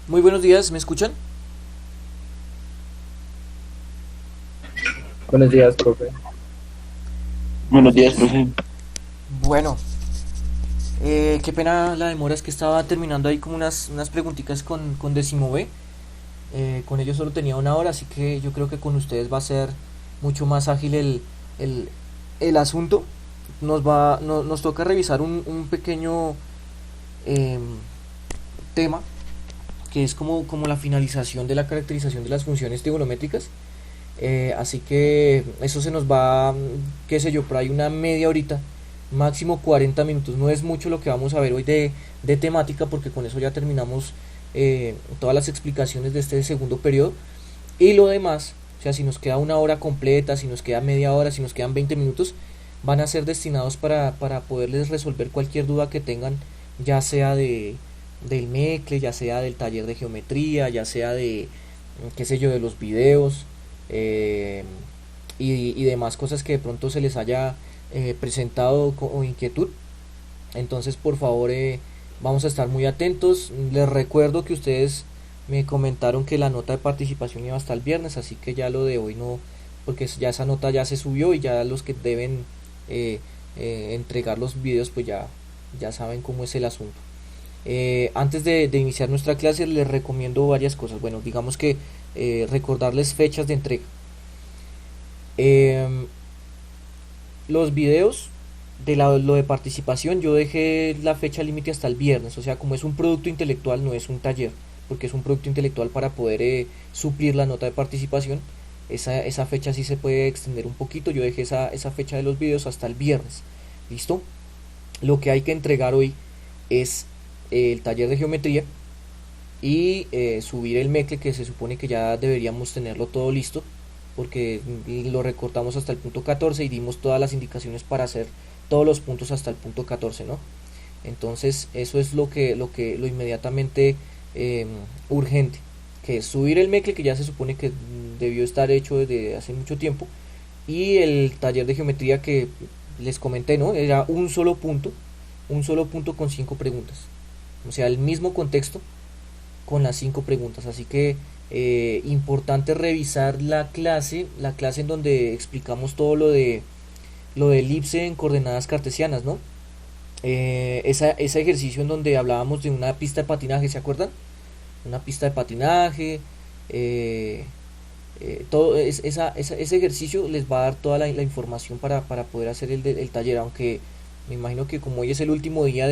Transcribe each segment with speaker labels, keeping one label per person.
Speaker 1: Muy buenos días, ¿me escuchan?
Speaker 2: Buenos días, profe.
Speaker 1: Buenos
Speaker 3: Buenos días,
Speaker 1: días.
Speaker 3: profe.
Speaker 1: Bueno, qué pena la demora, es que estaba terminando ahí como unas preguntitas con décimo B. Con ellos solo tenía una hora, así que yo creo que con ustedes va a ser mucho más ágil el, el asunto. Nos toca revisar un pequeño eh, tema que es como la finalización de la caracterización de las funciones trigonométricas. Así que eso se nos va, qué sé yo, por ahí una media horita, máximo 40 minutos. No es mucho lo que vamos a ver hoy de temática, porque con eso ya terminamos todas las explicaciones de este segundo periodo. Y lo demás, o sea, si nos queda una hora completa, si nos queda media hora, si nos quedan 20 minutos, van a ser destinados para poderles resolver cualquier duda que tengan, ya sea del MECLE, ya sea del taller de geometría, ya sea de, qué sé yo, de los videos, eh, y demás cosas que de pronto se les haya presentado o inquietud. Entonces, por favor, vamos a estar muy atentos. Les recuerdo que ustedes me comentaron que la nota de participación iba hasta el viernes, así que ya lo de hoy no, porque ya esa nota ya se subió y ya los que deben eh, entregar los videos, pues ya saben cómo es el asunto. Antes de iniciar nuestra clase, les recomiendo varias cosas. Bueno, digamos que recordarles fechas de entrega. Eh, los videos lo de participación, yo dejé la fecha límite hasta el viernes, o sea, como es un producto intelectual, no es un taller, porque es un producto intelectual para poder suplir la nota de participación. Esa fecha sí se puede extender un poquito, yo dejé esa fecha de los videos hasta el viernes. ¿Listo? Lo que hay que entregar hoy es el taller de geometría y subir el mecle, que se supone que ya deberíamos tenerlo todo listo, porque lo recortamos hasta el punto 14 y dimos todas las indicaciones para hacer todos los puntos hasta el punto 14, ¿no? Entonces eso es lo inmediatamente eh, urgente, que es subir el mecle, que ya se supone que debió estar hecho desde hace mucho tiempo, y el taller de geometría que les comenté, ¿no? Era un solo punto con 5 preguntas, o sea, el mismo contexto con las 5 preguntas. Así que importante revisar la clase en donde explicamos todo lo de elipse en coordenadas cartesianas, ¿no? Ese ejercicio en donde hablábamos de una pista de patinaje, ¿se acuerdan? Una pista de patinaje, eh, ese ejercicio les va a dar toda la información para poder hacer el taller, aunque me imagino que como hoy es el último día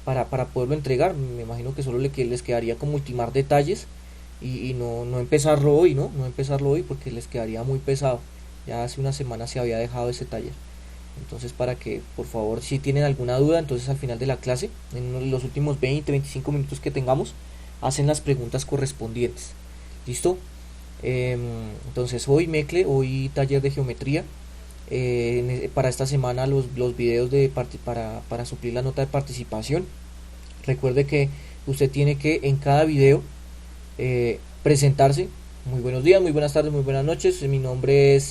Speaker 1: para poderlo entregar, me imagino que solo les quedaría como ultimar detalles y no empezarlo hoy, ¿no? No empezarlo hoy porque les quedaría muy pesado. Ya hace una semana se había dejado ese taller. Entonces, para que, por favor, si tienen alguna duda, entonces al final de la clase, en los últimos 20-25 minutos que tengamos, hacen las preguntas correspondientes. ¿Listo? Entonces, hoy mecle, hoy taller de geometría. Para esta semana los videos para suplir la nota de participación. Recuerde que usted tiene que en cada video presentarse. Muy buenos días, muy buenas tardes, muy buenas noches. Mi nombre es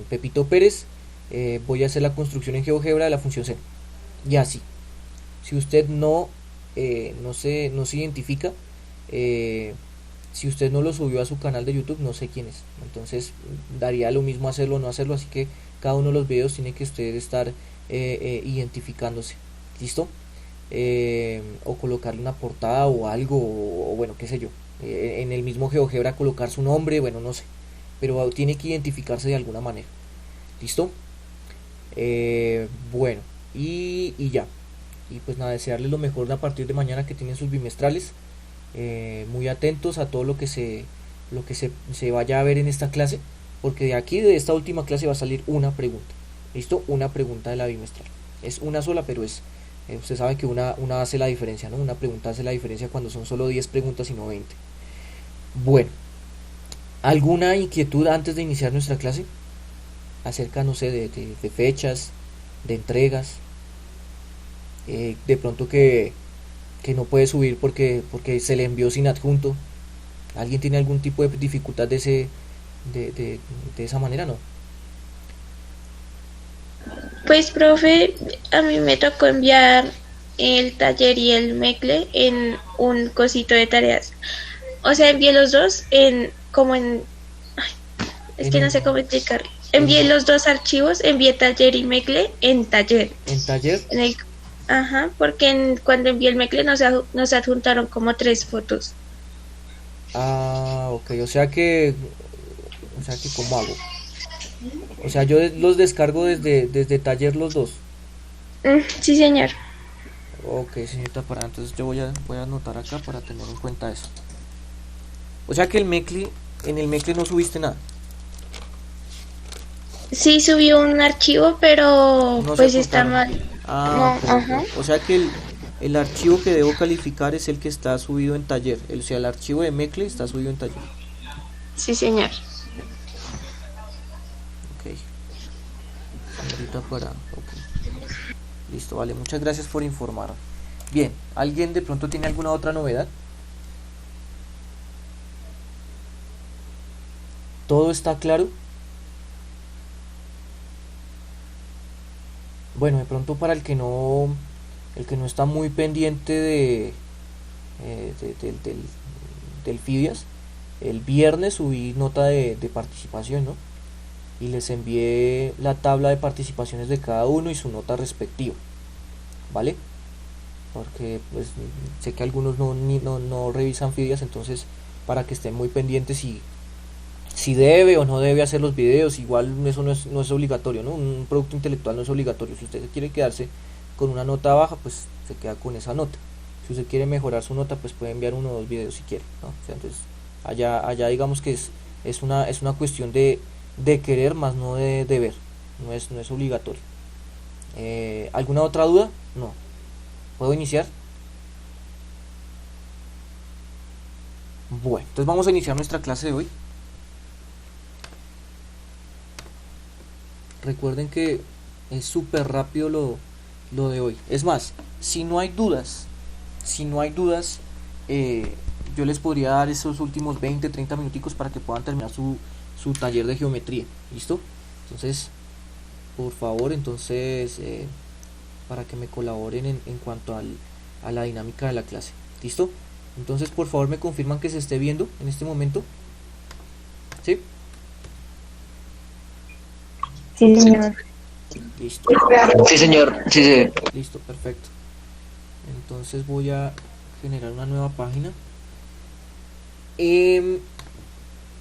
Speaker 1: Pepito Pérez. Voy a hacer la construcción en GeoGebra de la función C. Y así. Si usted no se identifica, eh, si usted no lo subió a su canal de YouTube, no sé quién es. Entonces daría lo mismo hacerlo o no hacerlo. Así que cada uno de los videos tiene que usted estar identificándose. ¿Listo? O colocarle una portada o algo, o bueno, qué sé yo. En el mismo GeoGebra colocar su nombre, bueno, no sé. Pero tiene que identificarse de alguna manera. ¿Listo? Bueno, y ya. Y pues nada, desearles lo mejor a partir de mañana que tienen sus bimestrales. Muy atentos a todo se vaya a ver en esta clase. Porque de aquí, de esta última clase, va a salir una pregunta. ¿Listo? Una pregunta de la bimestral. Es una sola, pero usted sabe que una hace la diferencia, ¿no? Una pregunta hace la diferencia cuando son solo 10 preguntas y no 20. Bueno, ¿alguna inquietud antes de iniciar nuestra clase? Acerca, no sé, de fechas, de entregas, de pronto que no puede subir porque se le envió sin adjunto. ¿Alguien tiene algún tipo de dificultad de esa manera? No.
Speaker 4: Pues, profe, a mí me tocó enviar
Speaker 2: el taller y el mecle en un cosito de tareas. O sea, envié los dos en como en, es
Speaker 1: En
Speaker 2: que no sé
Speaker 1: un,
Speaker 2: cómo explicarlo.
Speaker 1: en
Speaker 2: Envié
Speaker 1: un,
Speaker 2: los dos archivos, envié taller y mecle en taller.
Speaker 1: en taller.
Speaker 2: En el, ajá, porque cuando envié el mecle nos adjuntaron como 3 fotos.
Speaker 1: Ah, ok, o sea que, ¿cómo hago? O sea, yo los descargo desde taller los dos.
Speaker 2: Sí, señor.
Speaker 1: Ok, señorita Parada, entonces yo voy a anotar acá para tener en cuenta eso. O sea que en el Mecle no subiste nada.
Speaker 2: Sí subí un archivo, pero
Speaker 1: No se
Speaker 2: pues está
Speaker 1: adjuntaron.
Speaker 2: mal.
Speaker 1: Ah,
Speaker 2: No,
Speaker 1: ok, ok,
Speaker 2: ajá.
Speaker 1: ok. O sea que el archivo que debo calificar es el que está subido en taller. O sea, el archivo de Mecle está subido en taller.
Speaker 2: Sí, señor.
Speaker 1: Ok, señorita Parada, ok. Listo, vale, muchas gracias por informar. Bien, ¿alguien de pronto tiene alguna otra novedad? ¿Todo está claro? Bueno, de pronto para el que no está muy pendiente del Fidias, el viernes subí nota de participación, ¿no? Y les envié la tabla de participaciones de cada uno y su nota respectiva, ¿vale? Porque pues sé que algunos no revisan Fidias, entonces para que estén muy pendientes si debe o no debe hacer los videos, igual eso no es obligatorio, ¿no? Un producto intelectual no es obligatorio. Si usted quiere quedarse con una nota baja, pues se queda con esa nota. Si usted quiere mejorar su nota, pues puede enviar uno o dos videos si quiere, ¿no? O sea, entonces allá digamos que es una cuestión de querer más no de deber, no es obligatorio. ¿Alguna otra duda? No. ¿Puedo iniciar? Bueno, entonces vamos a iniciar nuestra clase de hoy. Recuerden que es súper rápido lo de hoy. Es más, si no hay dudas, eh, yo les podría dar esos últimos 20, 30 minuticos para que puedan terminar su taller de geometría. ¿Listo? Entonces, por favor, entonces, para que me colaboren en cuanto a la dinámica de la clase. ¿Listo? Entonces, por favor, me confirman que se esté viendo en este momento. ¿Sí?
Speaker 2: Sí, señor.
Speaker 1: Listo.
Speaker 3: Sí, señor. Sí, sí.
Speaker 1: Listo, perfecto. Entonces voy a generar una nueva página. Em,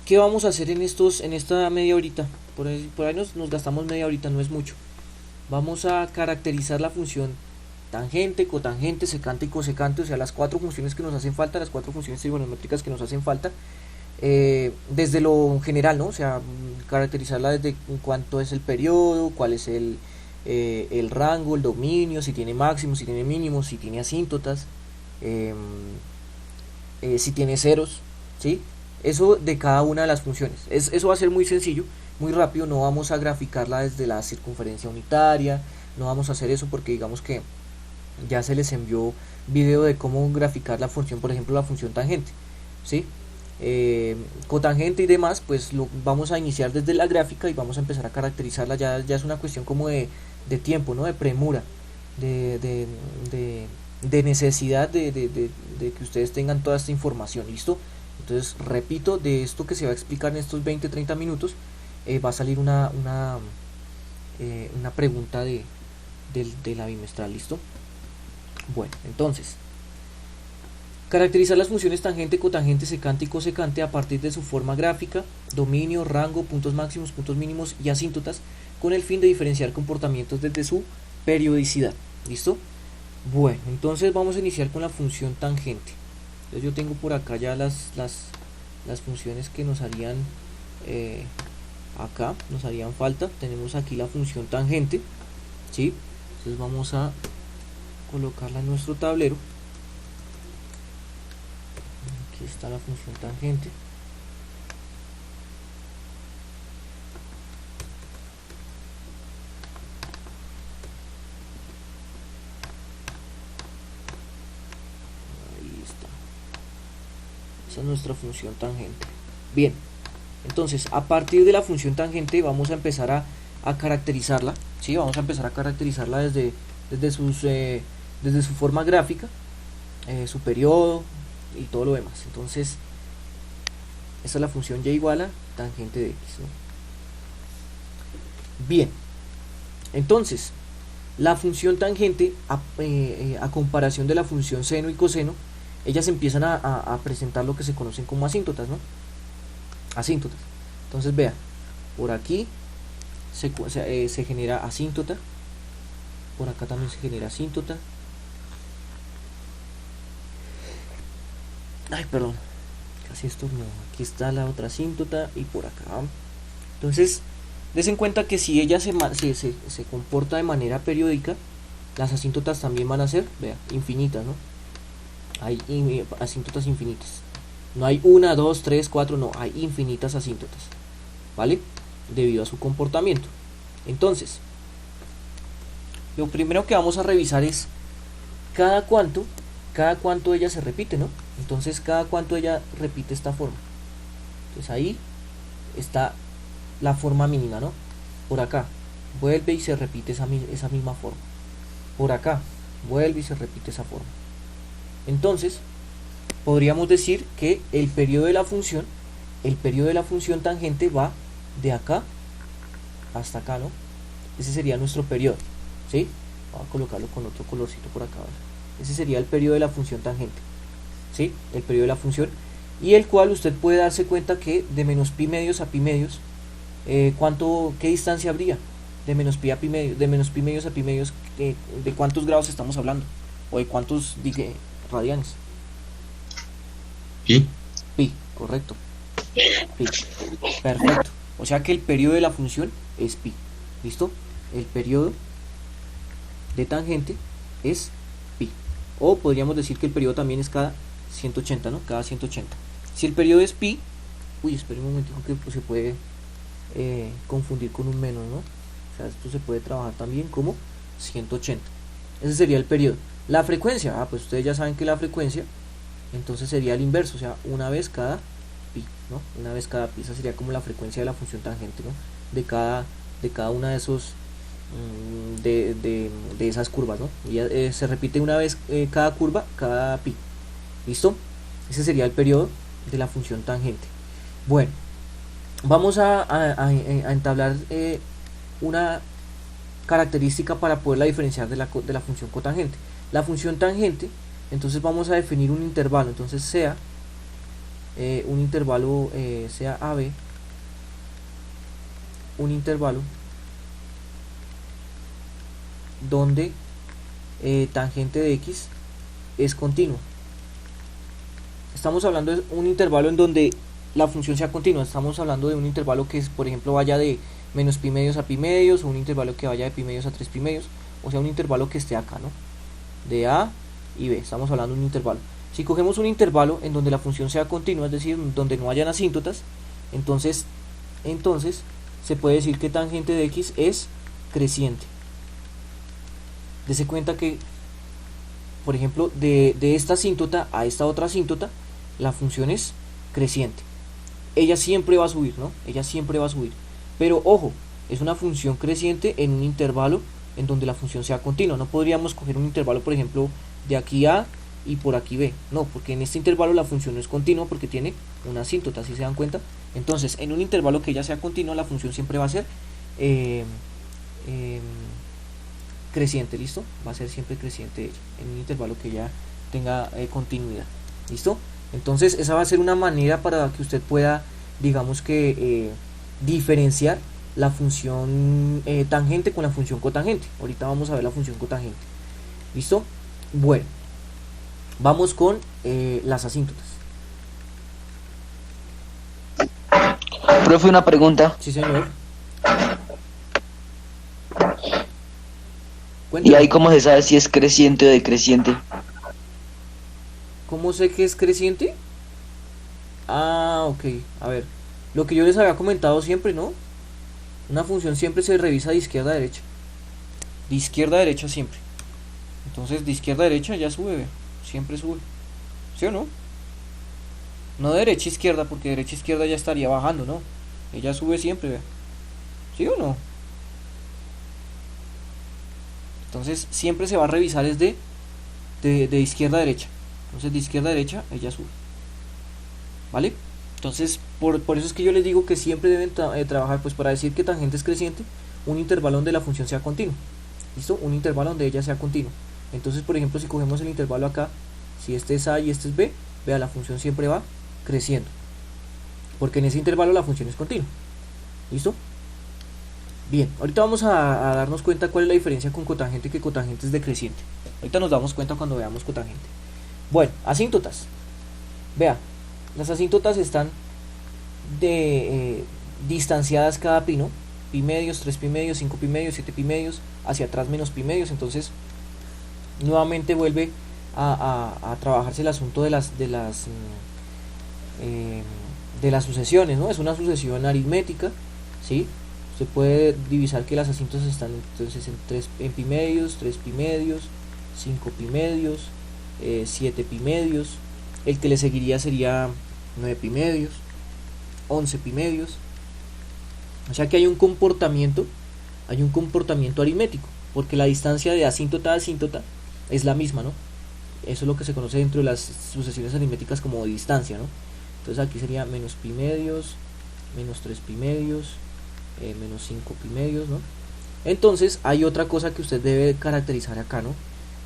Speaker 1: ¿Qué vamos a hacer en esta media horita? Por ahí nos gastamos media horita, no es mucho. Vamos a caracterizar la función tangente, cotangente, secante y cosecante, o sea, las cuatro funciones que nos hacen falta, las cuatro funciones trigonométricas que nos hacen falta, desde lo general, ¿no? O sea, caracterizarla desde en cuánto es el periodo, cuál es el rango, el dominio, si tiene máximo, si tiene mínimo, si tiene asíntotas, eh, si tiene ceros, ¿sí? Eso de cada una de las funciones. Eso va a ser muy sencillo, muy rápido, no vamos a graficarla desde la circunferencia unitaria, no vamos a hacer eso porque digamos que ya se les envió video de cómo graficar la función, por ejemplo la función tangente, ¿sí? Cotangente y demás, pues lo vamos a iniciar desde la gráfica y vamos a empezar a caracterizarla, ya es una cuestión como de tiempo, ¿no? De premura, de, de, de, de necesidad de que ustedes tengan toda esta información, ¿listo? Entonces, repito, de esto que se va a explicar en estos 20-30 minutos, va a salir una pregunta de la bimestral, ¿listo? Bueno, entonces, caracterizar las funciones tangente, cotangente, secante y cosecante a partir de su forma gráfica, dominio, rango, puntos máximos, puntos mínimos y asíntotas, con el fin de diferenciar comportamientos desde su periodicidad. ¿Listo? Bueno, entonces vamos a iniciar con la función tangente. Entonces yo tengo por acá ya las funciones que nos harían acá, nos harían falta. Tenemos aquí la función tangente, ¿sí? Entonces vamos a colocarla en nuestro tablero. Aquí está la función tangente. Ahí está. Esa es nuestra función tangente. Bien, entonces a partir de la función tangente vamos a empezar a caracterizarla. ¿Sí? Vamos a empezar a caracterizarla desde sus desde su forma gráfica, su periodo y todo lo demás. Entonces, esta es la función y igual a tangente de x, ¿no? Bien, entonces, la función tangente, a comparación de la función seno y coseno, ellas empiezan a presentar lo que se conocen como asíntotas, ¿no? Asíntotas. Entonces, vea, por aquí se genera asíntota, por acá también se genera asíntota. Ay, perdón, casi estornudo. Aquí está la otra asíntota y por acá. Entonces, des en cuenta que si ella se comporta de manera periódica, las asíntotas también van a ser, vea, infinitas, ¿no? Hay asíntotas infinitas. No hay 1, 2, 3, 4, no, hay infinitas asíntotas, ¿vale? Debido a su comportamiento. Entonces, lo primero que vamos a revisar es cada cuánto ella se repite, ¿no? Entonces, cada cuánto ella repite esta forma. Entonces, ahí está la forma mínima, ¿no? Por acá, vuelve y se repite esa misma forma. Por acá, vuelve y se repite esa forma. Entonces, podríamos decir que el periodo de la función tangente va de acá hasta acá, ¿no? Ese sería nuestro periodo, ¿sí? Vamos a colocarlo con otro colorcito por acá, ¿vale? Ese sería el periodo de la función tangente, ¿sí? El periodo de la función, y el cual usted puede darse cuenta que de menos pi medios a pi medios, ¿qué distancia habría? De menos pi medios a pi medios, ¿de cuántos grados estamos hablando? ¿O de cuántos, radianes?
Speaker 4: ¿Y?
Speaker 1: Pi, correcto. Pi. Perfecto. O sea que el periodo de la función es pi. ¿Listo? El periodo de tangente es pi. O podríamos decir que el periodo también es cada 180, ¿no? Cada 180. Si el periodo es pi, espera un momento que pues, se puede confundir con un menos, ¿no? O sea, esto se puede trabajar también como 180. Ese sería el periodo. La frecuencia, pues ustedes ya saben que la frecuencia entonces sería el inverso, o sea, una vez cada pi, ¿no? Una vez cada pi, esa sería como la frecuencia de la función tangente, ¿no? De cada una de esos de esas curvas, ¿no? Y se repite una vez cada curva, cada pi. ¿Listo? Ese sería el periodo de la función tangente. Bueno, vamos a entablar una característica para poderla diferenciar de la función cotangente. La función tangente, entonces vamos a definir un intervalo, entonces sea un intervalo sea AB, un intervalo donde tangente de x es continuo. Estamos hablando de un intervalo en donde la función sea continua. Estamos hablando de un intervalo que, por ejemplo, vaya de menos pi medios a pi medios, o un intervalo que vaya de pi medios a 3 pi medios, o sea, un intervalo que esté acá, ¿no? De A y B, estamos hablando de un intervalo. Si cogemos un intervalo en donde la función sea continua, es decir, donde no hayan asíntotas, entonces se puede decir que tangente de x es creciente. Dese cuenta que, por ejemplo, de esta asíntota a esta otra asíntota, la función es creciente. Ella siempre va a subir, ¿no? Ella siempre va a subir. Pero ojo, es una función creciente en un intervalo en donde la función sea continua. No podríamos coger un intervalo, por ejemplo, de aquí A y por aquí B. No, porque en este intervalo la función no es continua porque tiene una asíntota, ¿sí se dan cuenta? Entonces, en un intervalo que ya sea continua, la función siempre va a ser creciente, ¿listo? Va a ser siempre creciente ella, en un intervalo que ya tenga continuidad, ¿listo? Entonces, esa va a ser una manera para que usted pueda, digamos que, diferenciar la función tangente con la función cotangente. Ahorita vamos a ver la función cotangente, ¿listo? Bueno, vamos con las asíntotas.
Speaker 3: Profe, una pregunta.
Speaker 1: Sí, señor.
Speaker 3: ¿Y ahí cómo se sabe si es creciente o decreciente?
Speaker 1: ¿Cómo sé que es creciente? Ah, ok. A ver, lo que yo les había comentado siempre, ¿no? Una función siempre se revisa de izquierda a derecha. De izquierda a derecha siempre. Entonces de izquierda a derecha ya sube, ¿ve? Siempre sube. ¿Sí o no? No de derecha a izquierda, porque de derecha a izquierda ya estaría bajando, ¿no? Ella sube siempre, ¿ve? ¿Sí o no? Entonces siempre se va a revisar desde de izquierda a derecha. Entonces de izquierda a derecha ella sube, ¿vale? Entonces por eso es que yo les digo que siempre deben trabajar, pues para decir que tangente es creciente, un intervalo donde la función sea continua. ¿Listo? Un intervalo donde ella sea continua. Entonces, por ejemplo, si cogemos el intervalo acá, si este es A y este es B, vea, la función siempre va creciendo, porque en ese intervalo la función es continua. ¿Listo? Bien, ahorita vamos a darnos cuenta cuál es la diferencia con cotangente, que cotangente es decreciente. Ahorita nos damos cuenta cuando veamos cotangente. Bueno, asíntotas. Vea, las asíntotas están distanciadas cada pi, ¿no? Pi medios, 3 pi medios, 5 pi medios, 7 pi medios, hacia atrás menos pi medios. Entonces nuevamente vuelve a trabajarse el asunto de las sucesiones, ¿no? Es una sucesión aritmética, ¿sí? Usted puede divisar que las asíntotas están entonces en pi medios, 3 pi medios, 5 pi medios, 7 pi medios. El que le seguiría sería 9 pi medios, 11 pi medios. O sea que hay un comportamiento aritmético, porque la distancia de asíntota a asíntota es la misma, ¿no? Eso es lo que se conoce dentro de las sucesiones aritméticas como distancia, ¿no? Entonces aquí sería menos pi medios, menos 3 pi medios, menos 5 pi medios, ¿no? Entonces hay otra cosa que usted debe caracterizar acá, ¿no?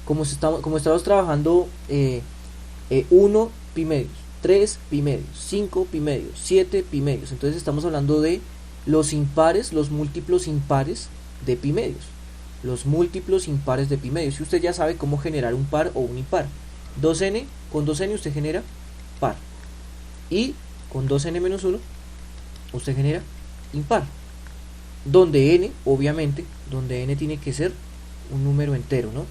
Speaker 1: Como estamos trabajando 1 pi medios, 3 pi medios, 5 pi medios, 7 pi medios. Entonces estamos hablando de los impares, los múltiplos impares de pi medios. Los múltiplos impares de pi medios. Si usted ya sabe cómo generar un par o un impar. 2n, con 2n usted genera par. Y con 2n menos 1 usted genera impar. Donde n, obviamente, donde n tiene que ser un número entero, ¿no?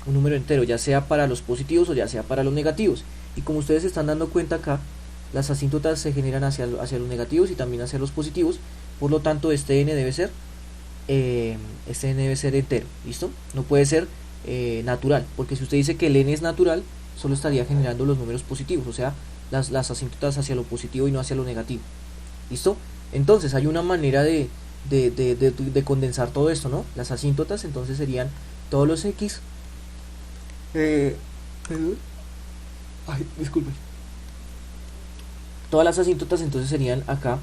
Speaker 1: Un número entero, ya sea para los positivos o ya sea para los negativos. Y como ustedes se están dando cuenta acá, las asíntotas se generan hacia los negativos y también hacia los positivos. Por lo tanto, este n debe ser entero, ¿listo? No puede ser natural, porque si usted dice que el n es natural, solo estaría generando los números positivos, o sea, las asíntotas hacia lo positivo y no hacia lo negativo. ¿Listo? Entonces hay una manera de condensar todo esto, ¿no? Las asíntotas entonces serían todos los x. Disculpen. Todas las asíntotas entonces serían acá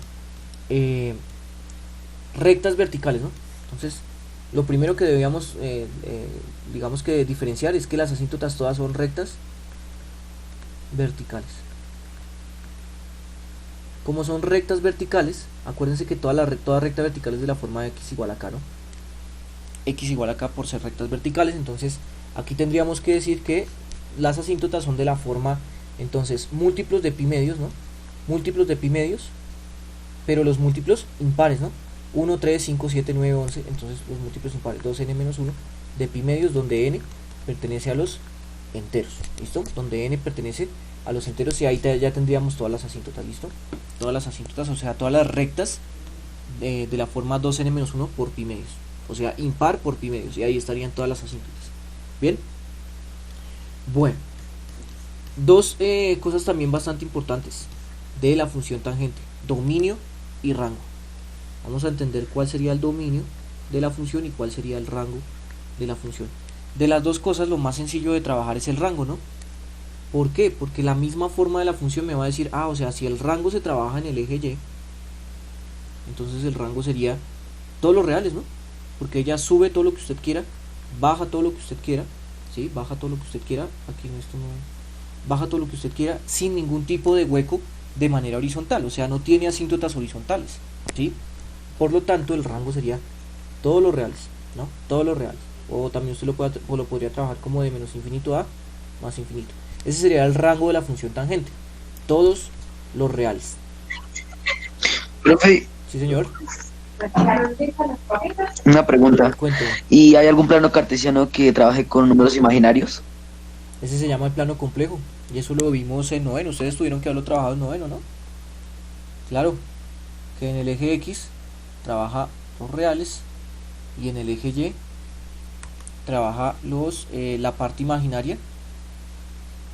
Speaker 1: rectas verticales, ¿no? Entonces lo primero que debíamos digamos que diferenciar es que las asíntotas todas son rectas verticales. Como son rectas verticales, acuérdense que toda recta vertical es de la forma de x igual a acá, ¿no? X igual a acá por ser rectas verticales. Entonces aquí tendríamos que decir que las asíntotas son de la forma, entonces, múltiplos de pi medios, ¿no? Múltiplos de pi medios, pero los múltiplos impares, ¿no? 1, 3, 5, 7, 9, 11, entonces los múltiplos impares, 2n menos 1 de pi medios, donde n pertenece a los enteros, ¿listo? Donde n pertenece a los enteros, y ahí ya tendríamos todas las asíntotas, ¿listo? Todas las asíntotas, o sea, todas las rectas de la forma 2n menos 1 por pi medios, o sea, impar por pi medios, y ahí estarían todas las asíntotas. Bien, bueno, dos cosas también bastante importantes de la función tangente: dominio y rango. Vamos a entender cuál sería el dominio de la función y cuál sería el rango de la función. De las dos cosas, lo más sencillo de trabajar es el rango, ¿no? ¿Por qué? Porque la misma forma de la función me va a decir, o sea, si el rango se trabaja en el eje Y, entonces el rango sería todos los reales, ¿no? Porque ella sube todo lo que usted quiera, baja todo lo que usted quiera, ¿sí? Baja todo lo que usted quiera, aquí en esto no, baja todo lo que usted quiera sin ningún tipo de hueco de manera horizontal, o sea, no tiene asíntotas horizontales, ¿sí? Por lo tanto, el rango sería todos los reales, ¿no? Todos los reales. O también usted lo podría trabajar como de menos infinito a más infinito. Ese sería el rango de la función tangente. Todos los reales.
Speaker 3: Profe,
Speaker 1: Sí, señor.
Speaker 3: una pregunta.
Speaker 1: Cuénteme.
Speaker 3: ¿Y hay algún plano cartesiano que trabaje con números imaginarios?
Speaker 1: Ese se llama el plano complejo. Y eso lo vimos en noveno. Ustedes tuvieron que haberlo trabajado en noveno, ¿no? Claro. Que en el eje X trabaja los reales. Y en el eje Y trabaja la parte imaginaria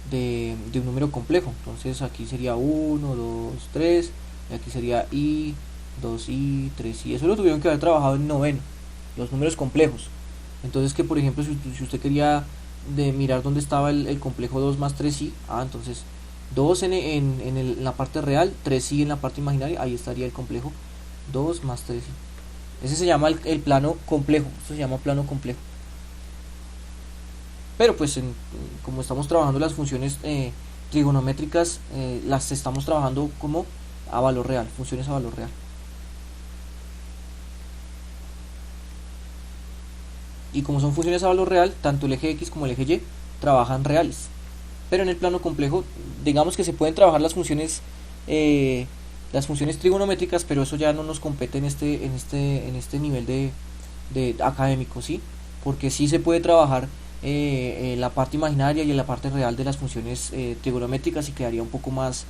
Speaker 1: de un número complejo. Entonces aquí sería 1, 2, 3. Y aquí sería I, 2i, 3i. Eso lo tuvieron que haber trabajado en noveno, los números complejos. Entonces, que por ejemplo, si usted quería de mirar dónde estaba el complejo 2 más 3i. Entonces 2 en la parte real, 3i en la parte imaginaria. Ahí estaría el complejo 2 más 3i. Ese se llama el plano complejo. Esto se llama plano complejo. Pero pues como estamos trabajando las funciones trigonométricas, las estamos trabajando como a valor real, funciones a valor real. Y como son funciones a valor real, tanto el eje X como el eje Y trabajan reales. Pero en el plano complejo, digamos que se pueden trabajar las funciones trigonométricas, pero eso ya no nos compete en este nivel de académico, ¿sí? Porque sí se puede trabajar la parte imaginaria y la parte real de las funciones trigonométricas, y quedaría un poco más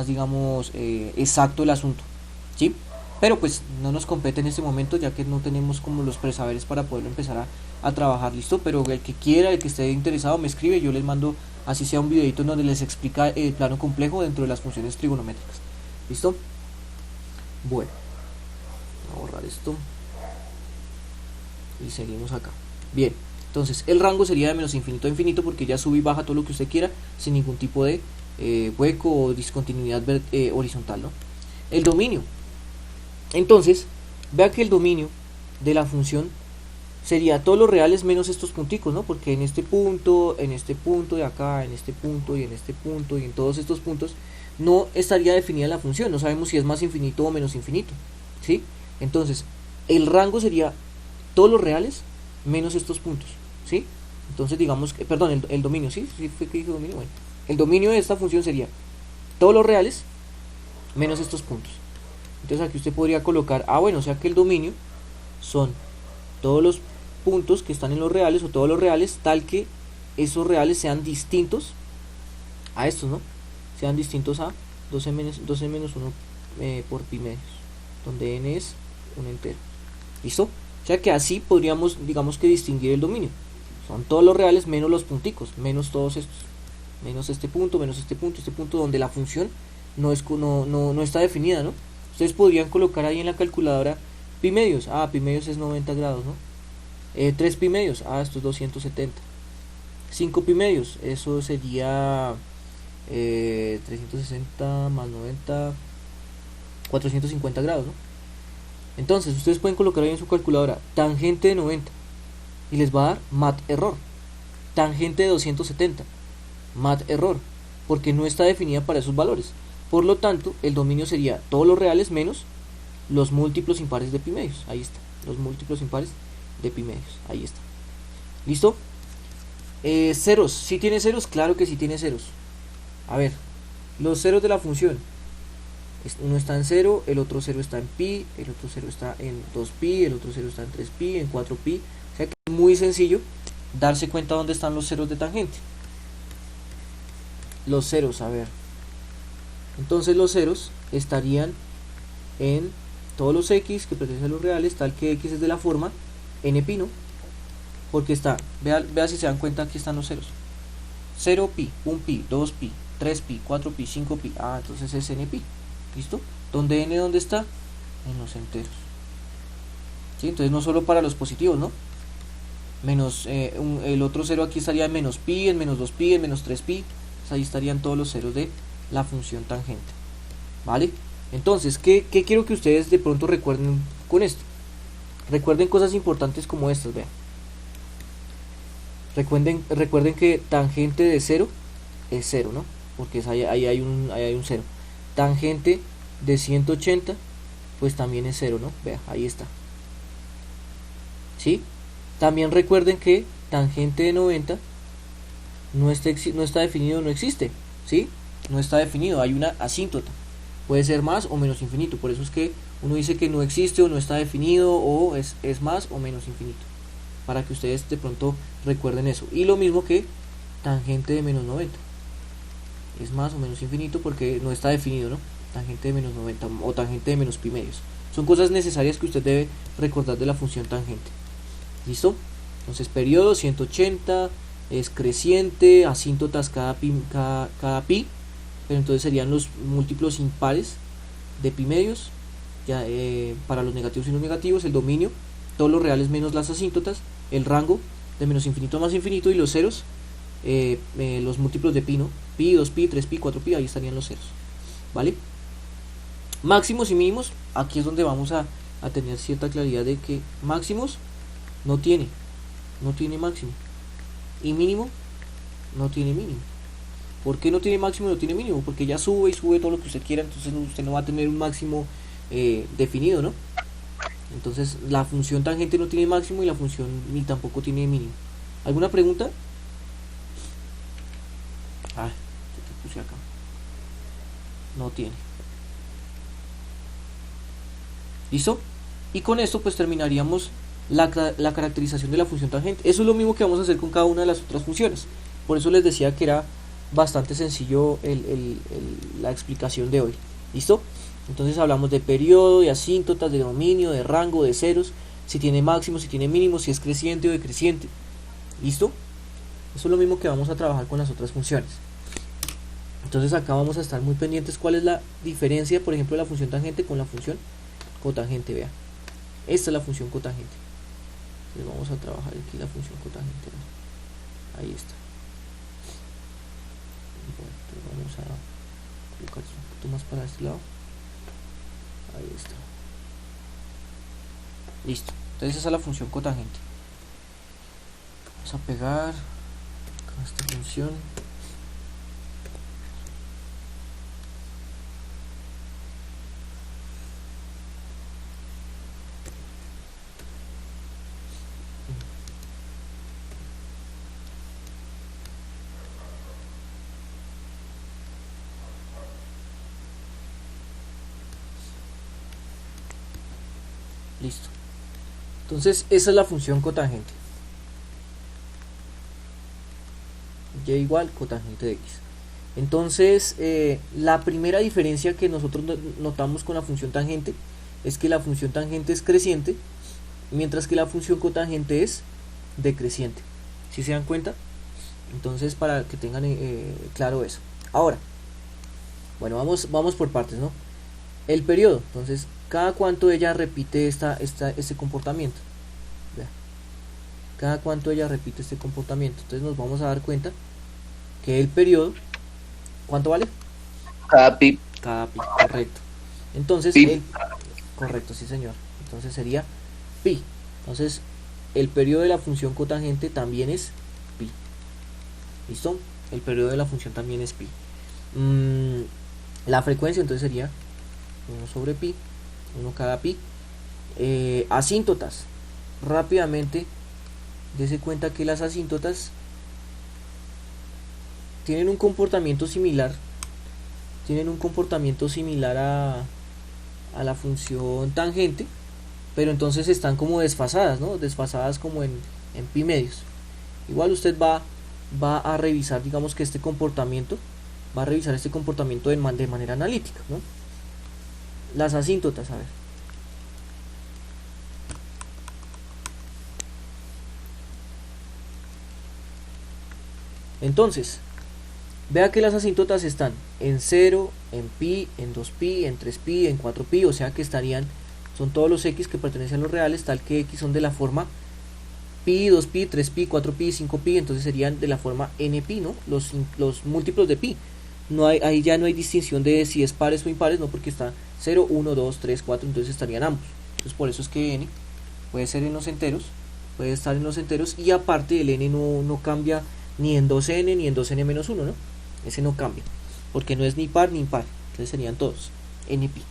Speaker 1: digamos exacto el asunto, ¿sí? Pero pues no nos compete en este momento, ya que no tenemos como los presaberes para poderlo empezar a trabajar. Listo, pero el que quiera, el que esté interesado, me escribe, yo les mando así sea un videito en donde les explica el plano complejo dentro de las funciones trigonométricas. Listo. Bueno, voy a borrar esto y seguimos acá. Bien, entonces el rango sería de menos infinito a infinito, porque ya sube y baja todo lo que usted quiera sin ningún tipo de hueco o discontinuidad horizontal, ¿no? El dominio. Entonces, vea que el dominio de la función sería todos los reales menos estos punticos, ¿no? Porque en este punto de acá, en este punto y en este punto y en todos estos puntos no estaría definida la función, no sabemos si es más infinito o menos infinito, ¿sí? Entonces, el rango sería todos los reales menos estos puntos, ¿sí? Entonces digamos que, perdón, el dominio, ¿sí? ¿Sí fue que dije dominio? Bueno, el dominio de esta función sería todos los reales menos estos puntos. Entonces aquí usted podría colocar, bueno, o sea que el dominio son todos los puntos que están en los reales, o todos los reales, tal que esos reales sean distintos a estos, ¿no? Sean distintos a 12 menos 1 por pi medios, donde n es un entero. ¿Listo? O sea que así podríamos, digamos que distinguir el dominio. Son todos los reales menos los punticos, menos todos estos, menos este punto, este punto, donde la función no está definida, ¿no? Ustedes podrían colocar ahí en la calculadora pi medios. Pi medios es 90 grados, ¿no? 3 pi medios, esto es 270. 5 pi medios, eso sería 360 más 90, 450 grados, ¿no? Entonces ustedes pueden colocar ahí en su calculadora tangente de 90 y les va a dar mat error. Tangente de 270, mat error, porque no está definida para esos valores. Por lo tanto, el dominio sería todos los reales menos los múltiplos impares de pi medios. Ahí está, los múltiplos impares de pi medios. Ahí está. ¿Listo? Ceros. ¿Sí tiene ceros? Claro que sí tiene ceros. A ver, los ceros de la función. Uno está en 0, el otro 0 está en pi, el otro 0 está en 2pi, el otro 0 está en 3pi, en 4pi. O sea que es muy sencillo darse cuenta dónde están los ceros de tangente. Los ceros, a ver. Entonces los ceros estarían en todos los x que pertenecen a los reales, tal que x es de la forma npi, ¿no? Porque está, vea si se dan cuenta, aquí están los ceros. 0pi, 1pi, 2pi, 3pi, 4pi, 5pi. Entonces es npi. ¿Listo? ¿Dónde n dónde está? En los enteros. ¿Sí? Entonces no solo para los positivos, ¿no? Menos el otro cero aquí estaría en menos pi, en menos 2pi, en menos 3pi. Pues ahí estarían todos los ceros de la función tangente. ¿Vale? Entonces, ¿qué quiero que ustedes de pronto recuerden con esto? Recuerden cosas importantes como estas, vean. Recuerden que tangente de 0 es 0, ¿no? Porque ahí hay un 0. Tangente de 180, pues también es 0, ¿no? Vea, ahí está. ¿Sí? También recuerden que tangente de 90 no está definido, no existe, ¿sí? No está definido, hay una asíntota. Puede ser más o menos infinito, por eso es que uno dice que no existe o no está definido, o es más o menos infinito, para que ustedes de pronto recuerden eso. Y lo mismo que tangente de menos 90, es más o menos infinito porque no está definido, ¿no? Tangente de menos 90 o tangente de menos pi medios. Son cosas necesarias que usted debe recordar de la función tangente. ¿Listo? Entonces periodo 180, es creciente, asíntotas cada pi, pero entonces serían los múltiplos impares de pi medios, ya, para los negativos y los negativos. El dominio, todos los reales menos las asíntotas. El rango, de menos infinito a más infinito, y los ceros, los múltiplos de pi, ¿no? Pi, 2pi, 3pi, 4pi, ahí estarían los ceros, ¿vale? Máximos y mínimos, aquí es donde vamos a tener cierta claridad de que máximos no tiene máximo, y mínimo no tiene mínimo. ¿Por qué no tiene máximo y no tiene mínimo? Porque ya sube y sube todo lo que usted quiera, entonces usted no va a tener un máximo definido, ¿no? Entonces la función tangente no tiene máximo y la función ni tampoco tiene mínimo. ¿Alguna pregunta? Ah, ¿qué te puse acá? No tiene. ¿Listo? Y con esto pues terminaríamos la caracterización de la función tangente. Eso es lo mismo que vamos a hacer con cada una de las otras funciones. Por eso les decía que era bastante sencillo la explicación de hoy. ¿Listo? Entonces hablamos de periodo, de asíntotas, de dominio, de rango, de ceros, si tiene máximo, si tiene mínimo, si es creciente o decreciente. ¿Listo? Eso es lo mismo que vamos a trabajar con las otras funciones. Entonces acá vamos a estar muy pendientes cuál es la diferencia, por ejemplo, de la función tangente con la función cotangente. Vea, esta es la función cotangente. Entonces vamos a trabajar aquí la función cotangente. Ahí está. Bueno, entonces vamos a colocar un poquito más para este lado. Ahí está. Listo. Entonces esa es la función cotangente. Vamos a pegar con esta función. Listo. Entonces esa es la función cotangente. Y igual cotangente de x. Entonces la primera diferencia que nosotros notamos con la función tangente es que la función tangente es creciente, mientras que la función cotangente es decreciente. ¿Sí se dan cuenta? Entonces para que tengan claro eso. Ahora, bueno, vamos por partes, ¿no? El periodo, entonces cada cuánto ella repite este comportamiento. Vea. Cada cuánto ella repite este comportamiento. Entonces nos vamos a dar cuenta que el periodo, ¿cuánto vale?
Speaker 3: Cada pi.
Speaker 1: Cada pi, correcto. Entonces,
Speaker 3: Pi.
Speaker 1: correcto, sí señor. Entonces sería pi. Entonces, el periodo de la función cotangente también es pi. ¿Listo? El periodo de la función también es pi. La frecuencia entonces sería 1 sobre pi, 1 cada pi. Asíntotas. Rápidamente, dése cuenta que las asíntotas tienen un comportamiento similar. A la función tangente, pero entonces están como desfasadas, ¿no? Desfasadas como en pi medios. Igual usted va a revisar, digamos que este comportamiento, de manera analítica, ¿no? Las asíntotas, a ver. Entonces, vea que las asíntotas están en 0, en pi, en 2pi, en 3pi, en 4pi, o sea que son todos los x que pertenecen a los reales, tal que x son de la forma pi, 2pi, 3pi, 4pi, 5pi, entonces serían de la forma npi, ¿no? Los múltiplos de pi. Ahí ya no hay distinción de si es pares o impares, no, porque está 0, 1, 2, 3, 4, entonces estarían ambos. Entonces por eso es que n puede ser en los enteros, puede estar en los enteros, y aparte el n no cambia ni en 2n ni en 2n menos 1, ¿no? Ese no cambia, porque no es ni par ni impar, entonces serían todos npi.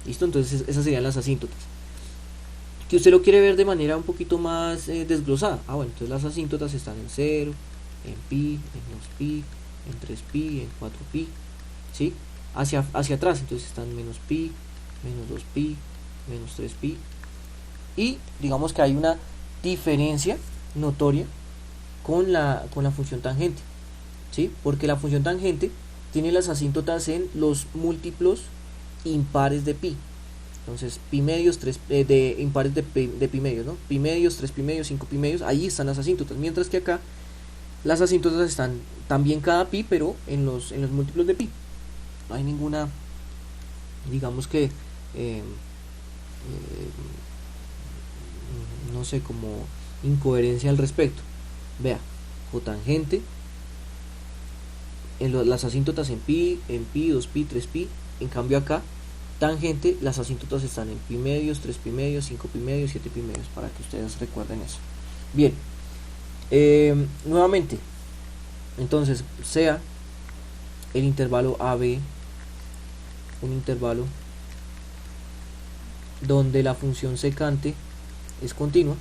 Speaker 1: ¿Listo? Entonces esas serían las asíntotas. Que usted lo quiere ver de manera un poquito más desglosada. Bueno, entonces las asíntotas están en 0, en pi, en 2pi, en 3pi, en 4pi, ¿sí? Hacia atrás, entonces están menos pi, menos 2pi, menos 3pi. Y digamos que hay una diferencia notoria con la función tangente, ¿sí? Porque la función tangente tiene las asíntotas en los múltiplos impares de pi. Entonces pi medios, de impares de pi medios, ¿no? Pi medios, 3 pi medios, 5 pi medios, ahí están las asíntotas. Mientras que acá las asíntotas están también cada pi, pero en los múltiplos de pi. No hay ninguna, digamos que no sé, como incoherencia al respecto. Vea, cotangente, las asíntotas en pi, 2pi, 3pi. En cambio acá, tangente, las asíntotas están en pi medios, 3pi medios, 5pi medios, 7pi medios, para que ustedes recuerden eso. Bien, nuevamente, entonces sea el intervalo AB un intervalo donde la función secante es continua,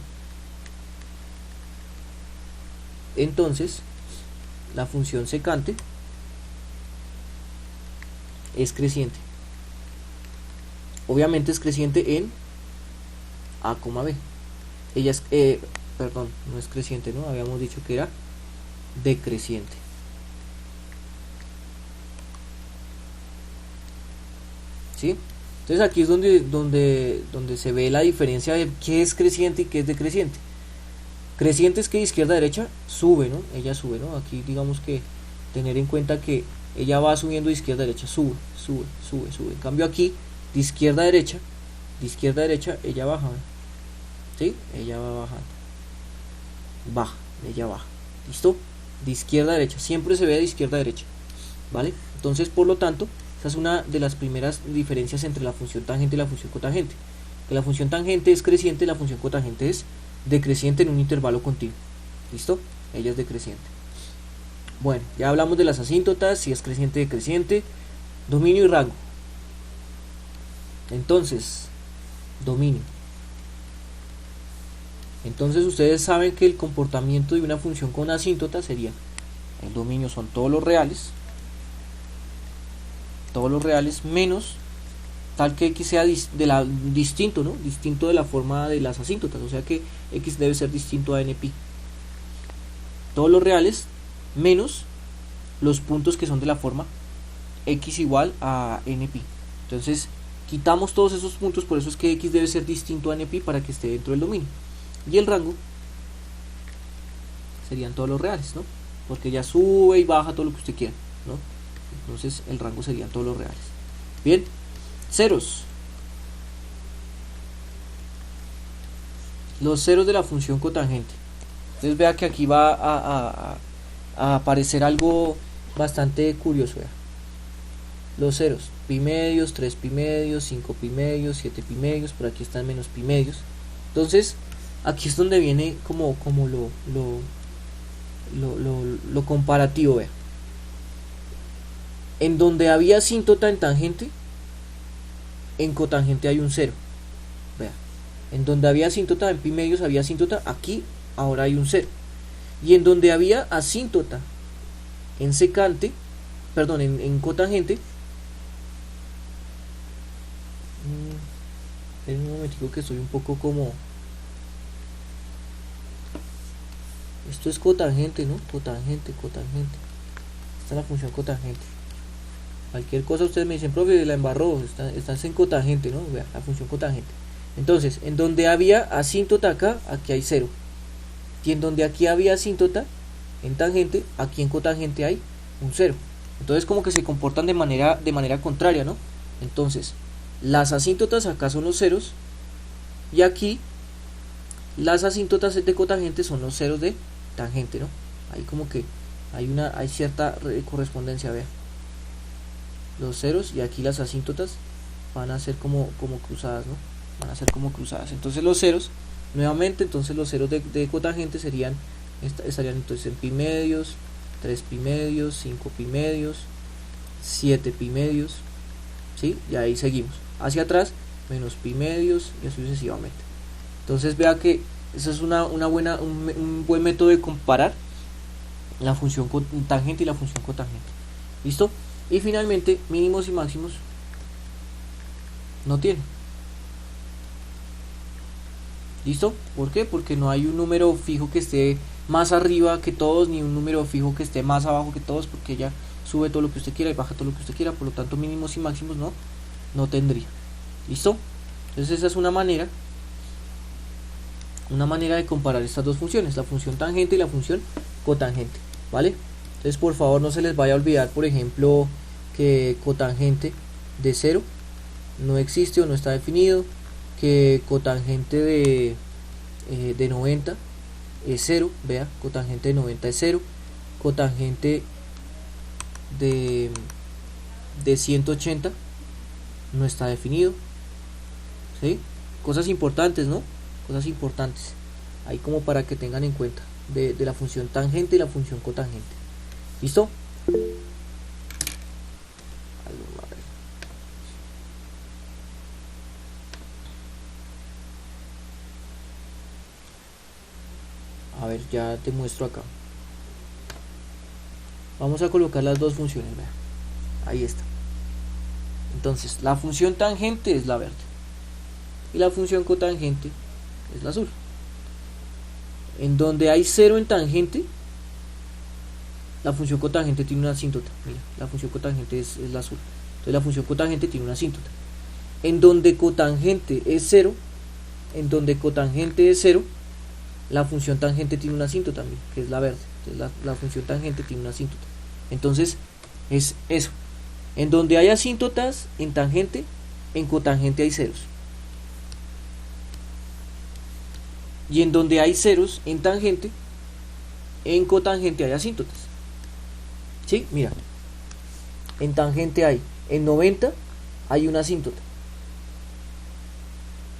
Speaker 1: entonces la función secante es creciente. Obviamente es creciente en A, B. Ella es, perdón, no es creciente, ¿no? Habíamos dicho que era decreciente. ¿Sí? Entonces aquí es donde se ve la diferencia de qué es creciente y qué es decreciente. Creciente es que de izquierda a derecha sube, ¿no? Ella sube, ¿no? Aquí digamos que tener en cuenta que ella va subiendo de izquierda a derecha, sube. En cambio aquí, de izquierda a derecha, ella baja, ¿no? ¿Sí? Ella va bajando. Ella baja. ¿Listo? De izquierda a derecha, siempre se ve de izquierda a derecha, ¿vale? Entonces, por lo tanto, esta es una de las primeras diferencias entre la función tangente y la función cotangente. Que la función tangente es creciente y la función cotangente es decreciente en un intervalo continuo. ¿Listo? Ella es decreciente. Bueno, ya hablamos de las asíntotas, si es creciente, decreciente, dominio y rango. Entonces, dominio. Entonces ustedes saben que el comportamiento de una función con asíntota sería, el dominio son todos los reales menos tal que x sea distinto, ¿no? Distinto de la forma de las asíntotas, o sea que x debe ser distinto a n_pi. Todos los reales menos los puntos que son de la forma x igual a n_pi. Entonces quitamos todos esos puntos, por eso es que x debe ser distinto a n_pi para que esté dentro del dominio. Y el rango serían todos los reales, ¿no? Porque ya sube y baja todo lo que usted quiera, ¿no? Entonces el rango serían todos los reales. Bien, ceros. Los ceros de la función cotangente. Entonces vea que aquí va a aparecer algo bastante curioso. Vea. Los ceros, pi medios, 3pi medios, 5pi medios, 7pi medios, por aquí están menos pi medios. Entonces aquí es donde viene como lo comparativo. Vea. En donde había asíntota en tangente, en cotangente hay un cero. Vea. En donde había asíntota en pi medios, había asíntota, aquí ahora hay un cero. Y en donde había asíntota en secante, perdón, en cotangente, en un momentico que estoy un poco como, esto es cotangente, ¿no? Cotangente. Esta es la función cotangente. Cualquier cosa ustedes me dicen, profe, la embarró, estás en cotangente, ¿no? Vea, la función cotangente. Entonces, en donde había asíntota acá, aquí hay cero. Y en donde aquí había asíntota en tangente, aquí en cotangente hay un cero. Entonces como que se comportan de manera contraria, ¿no? Entonces, las asíntotas acá son los ceros y aquí las asíntotas de cotangente son los ceros de tangente, ¿no? Ahí como que hay cierta correspondencia, vea. Los ceros y aquí las asíntotas van a ser como cruzadas, ¿no? Van a ser como cruzadas. Entonces los ceros, nuevamente, entonces los ceros de cotangente estarían entonces en pi medios, 3pi medios, 5pi medios, 7pi medios, ¿sí? Y ahí seguimos. Hacia atrás, menos pi medios y así sucesivamente. Entonces vea que eso es un buen método de comparar la función tangente y la función cotangente. ¿Listo? Y finalmente, mínimos y máximos no tiene. ¿Listo? ¿Por qué? Porque no hay un número fijo que esté más arriba que todos, ni un número fijo que esté más abajo que todos, porque ella sube todo lo que usted quiera y baja todo lo que usted quiera, por lo tanto mínimos y máximos no tendría. ¿Listo? Entonces esa es una manera de comparar estas dos funciones, la función tangente y la función cotangente, ¿vale? Entonces por favor no se les vaya a olvidar, por ejemplo, que cotangente de 0 no existe o no está definido, que cotangente de 90 es 0, vea, cotangente de 90 es 0, cotangente de 180 no está definido, ¿sí? Cosas importantes, ¿no? Cosas importantes, ahí como para que tengan en cuenta, de la función tangente y la función cotangente. ¿Listo? A ver, ya te muestro acá. Vamos a colocar las dos funciones, vea. Ahí está. Entonces, la función tangente es la verde y la función cotangente es la azul. En donde hay 0 en tangente, la función cotangente tiene una asíntota. Mira, la función cotangente es la azul. Entonces la función cotangente tiene una asíntota. En donde cotangente es 0, la función tangente tiene una asíntota también, que es la verde. Entonces la función tangente tiene una asíntota. Entonces es eso. En donde hay asíntotas en tangente, en cotangente hay ceros. Y en donde hay ceros en tangente, en cotangente hay asíntotas. ¿Sí? Mira. En tangente hay, en 90 hay una asíntota.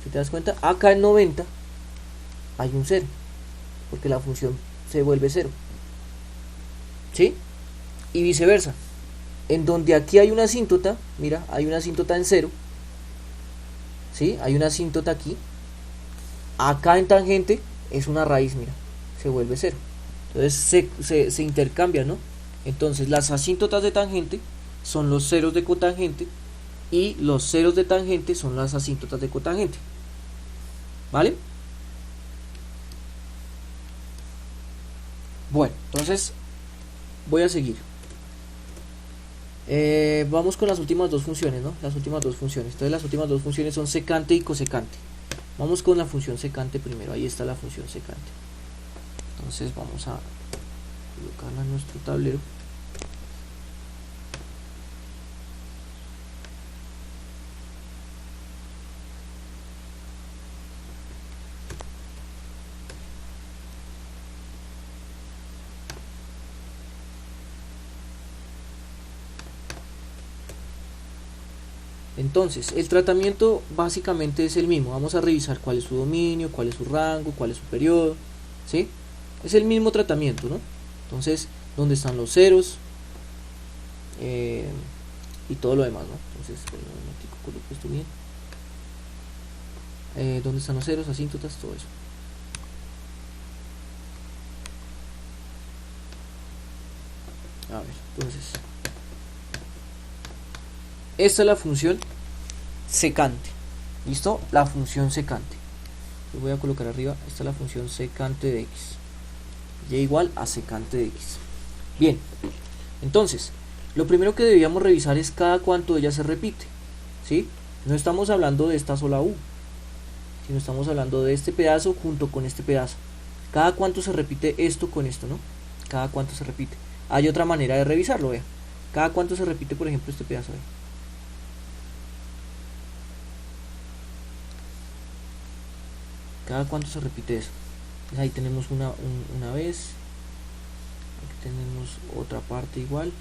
Speaker 1: Si te das cuenta, acá en 90 hay un 0, porque la función se vuelve 0. ¿Sí? Y viceversa. En donde aquí hay una asíntota, mira, hay una asíntota en 0. ¿Sí? Hay una asíntota aquí. Acá en tangente es una raíz, mira, se vuelve 0. Entonces se intercambian, ¿no? Entonces las asíntotas de tangente son los ceros de cotangente y los ceros de tangente son las asíntotas de cotangente. ¿Vale? Bueno, entonces voy a seguir. Vamos con las últimas dos funciones, ¿no? Las últimas dos funciones. Entonces las últimas dos funciones son secante y cosecante. Vamos con la función secante primero. Ahí está la función secante. Entonces vamos a colocarla en nuestro tablero. Entonces, el tratamiento básicamente es el mismo. Vamos a revisar cuál es su dominio, cuál es su rango, cuál es su periodo, ¿sí? Es el mismo tratamiento, ¿no? Entonces, ¿dónde están los ceros? Y todo lo demás, ¿no? Entonces, coloco esto bien. ¿Dónde están los ceros, asíntotas, todo eso? A ver, entonces, esta es la función secante. ¿Listo? La función secante. Lo voy a colocar arriba. Esta es la función secante de x. Y igual a secante de x. Bien. Entonces, lo primero que debíamos revisar es cada cuánto ella se repite. ¿Sí? No estamos hablando de esta sola u, sino estamos hablando de este pedazo junto con este pedazo. Cada cuánto se repite esto con esto, ¿no? Cada cuánto se repite. Hay otra manera de revisarlo, vea. Cada cuánto se repite, por ejemplo, este pedazo, vea. Cada cuánto se repite eso. Entonces ahí tenemos una vez. Aquí tenemos otra parte igual,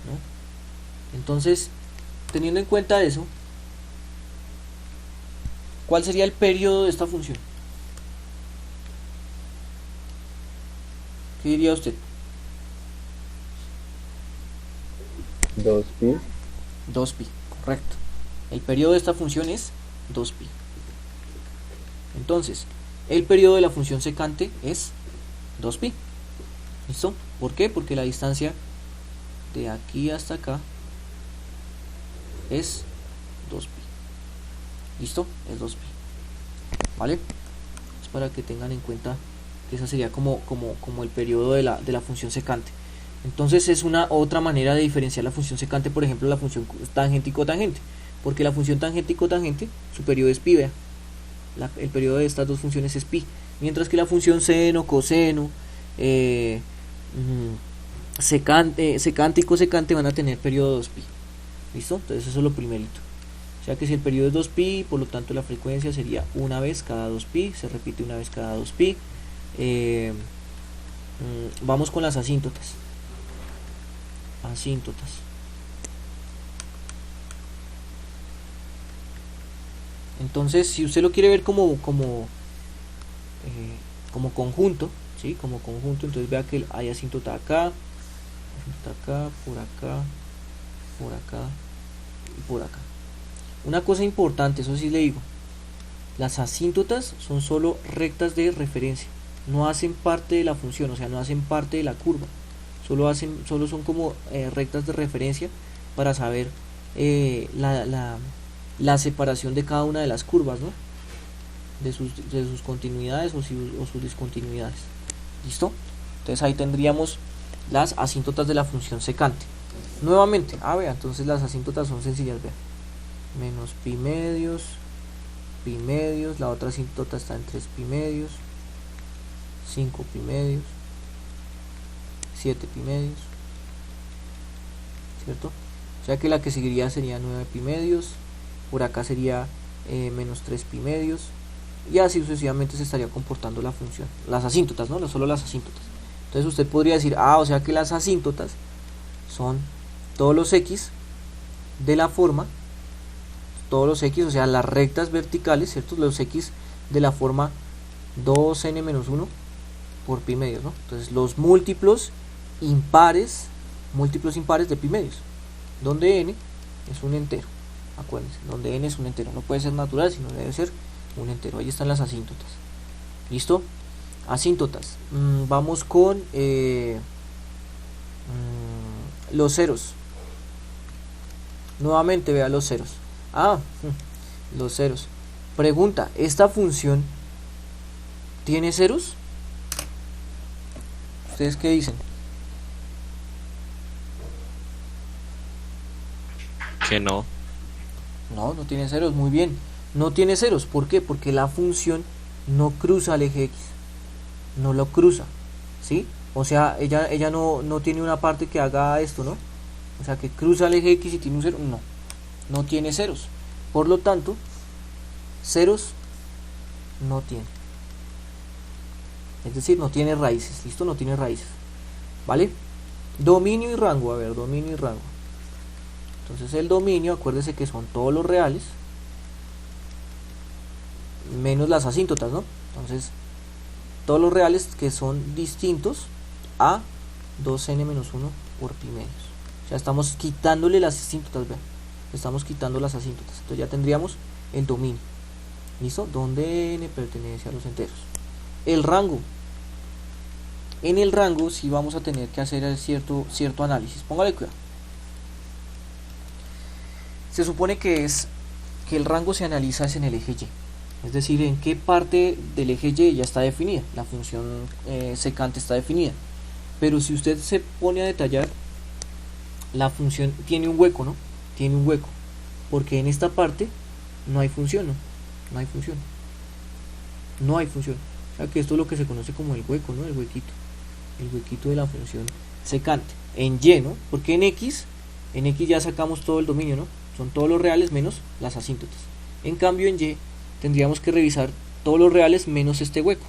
Speaker 1: ¿no? Entonces, teniendo en cuenta eso, ¿cuál sería el periodo de esta función? ¿Qué diría usted?
Speaker 4: 2pi.
Speaker 1: 2pi, correcto. El periodo de esta función es 2pi. Entonces, el periodo de la función secante es 2pi. ¿Listo? ¿Por qué? Porque la distancia de aquí hasta acá es 2pi. ¿Listo? Es 2pi. ¿Vale? Es para que tengan en cuenta que esa sería como el periodo de la función secante. Entonces es una otra manera de diferenciar la función secante, por ejemplo, la función tangente y cotangente. Porque la función tangente y cotangente, su periodo es pi, vea. El periodo de estas dos funciones es pi, mientras que la función seno, coseno, secante y cosecante van a tener periodo 2pi. ¿Listo? Entonces eso es lo primerito. O sea que si el periodo es 2pi, por lo tanto la frecuencia sería una vez cada 2pi, se repite una vez cada 2pi. Eh, Vamos con las asíntotas. Asíntotas. Entonces, si usted lo quiere ver como conjunto, ¿sí? Como conjunto, entonces vea que hay asíntota acá, por acá, por acá y por acá. Una cosa importante, eso sí le digo, las asíntotas son solo rectas de referencia, no hacen parte de la función, o sea, no hacen parte de la curva, solo son como rectas de referencia para saber la separación de cada una de las curvas, ¿no? De sus continuidades o sus discontinuidades. ¿Listo? Entonces ahí tendríamos las asíntotas de la función secante. Nuevamente, vea, entonces las asíntotas son sencillas, vea. Menos pi medios, la otra asíntota está en 3 pi medios, 5 pi medios, 7 pi medios, ¿cierto? O sea que la que seguiría sería 9 pi medios, por acá sería menos 3 pi medios, y así sucesivamente se estaría comportando la función, las asíntotas, ¿no? No solo las asíntotas. Entonces usted podría decir, o sea que las asíntotas son todos los x de la forma, todos los x, o sea las rectas verticales, ¿cierto? Los x de la forma 2n-1 por pi medios, ¿no? Entonces los múltiplos impares de pi medios, donde n es un entero, acuérdense, donde n es un entero, no puede ser natural, sino debe ser un entero. Ahí están las asíntotas. ¿Listo? Asíntotas. Vamos con los ceros. Nuevamente vea los ceros. Los ceros. Pregunta, ¿esta función tiene ceros? ¿Ustedes qué dicen?
Speaker 4: Que no.
Speaker 1: No tiene ceros, muy bien. No tiene ceros, ¿por qué? Porque la función no cruza el eje X. No lo cruza, ¿sí? O sea, ella no tiene una parte que haga esto, ¿no? O sea, que cruza el eje X y tiene un cero. No tiene ceros. Por lo tanto, ceros no tiene. Es decir, no tiene raíces. ¿Listo? No tiene raíces. ¿Vale? Dominio y rango. A ver, dominio y rango. Entonces el dominio, acuérdese que son todos los reales menos las asíntotas, ¿no? Entonces, todos los reales que son distintos a 2n-1 por pi medios. O sea, estamos quitándole las asíntotas, vean. Estamos quitando las asíntotas. Entonces ya tendríamos el dominio. ¿Listo? Donde n pertenece a los enteros. El rango. En el rango sí vamos a tener que hacer cierto análisis. Póngale cuidado. Se supone que el rango se analiza en el eje Y. Es decir, en qué parte del eje Y ya está definida. La función secante está definida. Pero si usted se pone a detallar, la función tiene un hueco, ¿no? Tiene un hueco. Porque en esta parte no hay función, ¿no? No hay función. No hay función. O sea que esto es lo que se conoce como el hueco, ¿no? El huequito. El huequito de la función secante. En Y, ¿no? Porque en X ya sacamos todo el dominio, ¿no? Son todos los reales menos las asíntotas. En cambio en Y tendríamos que revisar todos los reales menos este hueco,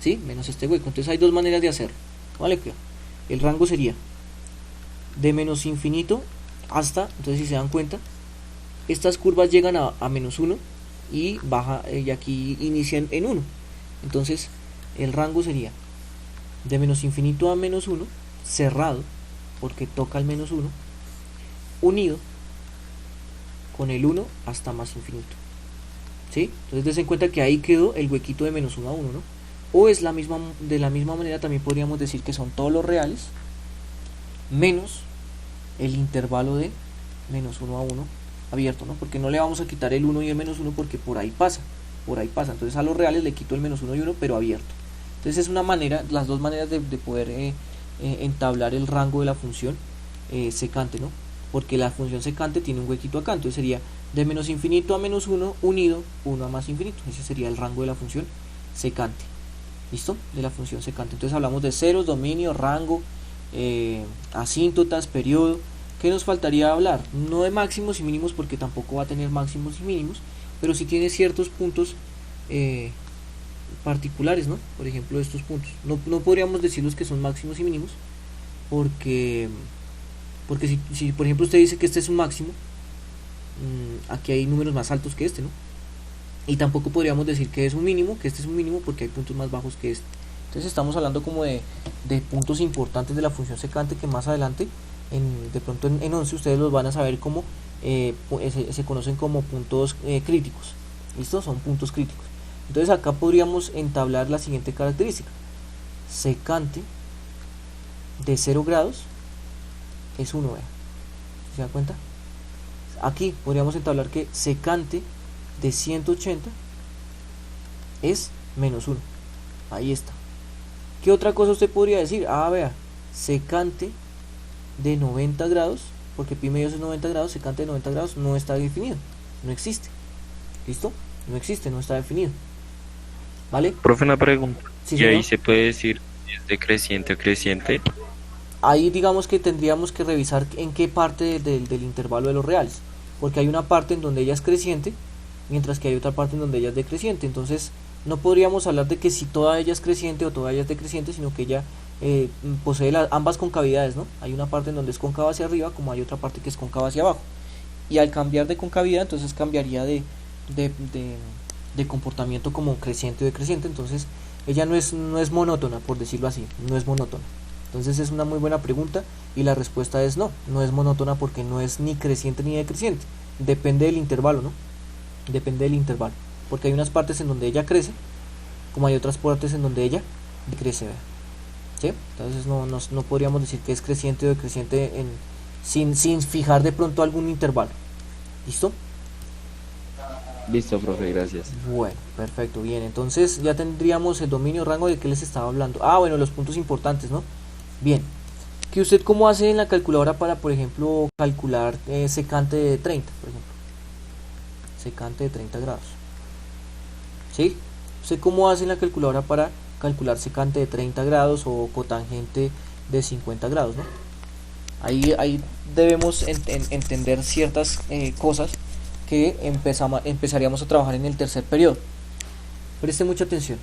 Speaker 1: ¿sí? Menos este hueco. Entonces hay dos maneras de hacerlo. Vale, el rango sería de menos infinito hasta, entonces si se dan cuenta, estas curvas llegan a menos 1 y baja, y aquí inician en 1. Entonces el rango sería de menos infinito a menos 1, cerrado, porque toca el menos 1, unido con el 1 hasta más infinito. ¿Sí? Entonces des en cuenta que ahí quedó el huequito de menos 1 a 1, ¿no? O es de la misma manera también podríamos decir que son todos los reales menos el intervalo de menos 1 a 1 abierto, ¿no? Porque no le vamos a quitar el 1 y el menos 1 porque por ahí pasa. Entonces a los reales le quito el menos 1 y 1, pero abierto. Entonces es una manera, las dos maneras de poder entablar el rango de la función secante, ¿no? Porque la función secante tiene un huequito acá, entonces sería de menos infinito a menos 1 unido 1 a más infinito. Ese sería el rango de la función secante. ¿Listo? De la función secante. Entonces hablamos de ceros, dominio, rango, asíntotas, periodo. ¿Qué nos faltaría hablar? No de máximos y mínimos porque tampoco va a tener máximos y mínimos, pero sí tiene ciertos puntos particulares, ¿no? Por ejemplo, estos puntos. No podríamos decirlos que son máximos y mínimos, porque, porque si por ejemplo usted dice que este es un máximo, aquí hay números más altos que este, ¿no? Y tampoco podríamos decir que es un mínimo, que este es un mínimo, porque hay puntos más bajos que este. Entonces estamos hablando como de puntos importantes de la función secante que más adelante, de pronto en 11 ustedes los van a saber como, se conocen como puntos críticos. ¿Listo? Son puntos críticos. Entonces acá podríamos entablar la siguiente característica. Secante de 0 grados es 1, ¿se da cuenta? Aquí podríamos entablar que secante de 180 es menos 1. Ahí está. ¿Qué otra cosa usted podría decir? Vea, secante de 90 grados, porque pi medio es 90 grados, secante de 90 grados no está definido, no existe. ¿Listo? No existe, no está definido. ¿Vale?
Speaker 4: Profe, una pregunta.
Speaker 1: Sí,
Speaker 4: ¿Y
Speaker 1: señor.
Speaker 4: ahí se puede decir si es decreciente o creciente?
Speaker 1: Ahí digamos que tendríamos que revisar en qué parte del intervalo de los reales, porque hay una parte en donde ella es creciente, mientras que hay otra parte en donde ella es decreciente. Entonces no podríamos hablar de que si toda ella es creciente o toda ella es decreciente, sino que ella posee ambas concavidades, ¿no? Hay una parte en donde es cóncava hacia arriba, como hay otra parte que es cóncava hacia abajo, y al cambiar de concavidad entonces cambiaría de comportamiento como creciente o decreciente. Entonces ella no es monótona, por decirlo así, no es monótona. Entonces es una muy buena pregunta y la respuesta es no es monótona, porque no es ni creciente ni decreciente, depende del intervalo, ¿no? Depende del intervalo, porque hay unas partes en donde ella crece, como hay otras partes en donde ella decrece, ¿verdad? ¿Sí? Entonces no podríamos decir que es creciente o decreciente sin fijar de pronto algún intervalo. ¿Listo?
Speaker 4: Listo, profe, gracias.
Speaker 1: Bueno, perfecto, bien. Entonces ya tendríamos el dominio rango de que les estaba hablando. Bueno, los puntos importantes, ¿no? Bien. ¿Que usted cómo hace en la calculadora para, por ejemplo, calcular secante de 30, por ejemplo? Secante de 30 grados. ¿Sí? ¿Usted cómo hace en la calculadora para calcular secante de 30 grados o cotangente de 50 grados, ¿no? Ahí debemos entender ciertas cosas que empezaríamos a trabajar en el tercer periodo. Preste mucha atención.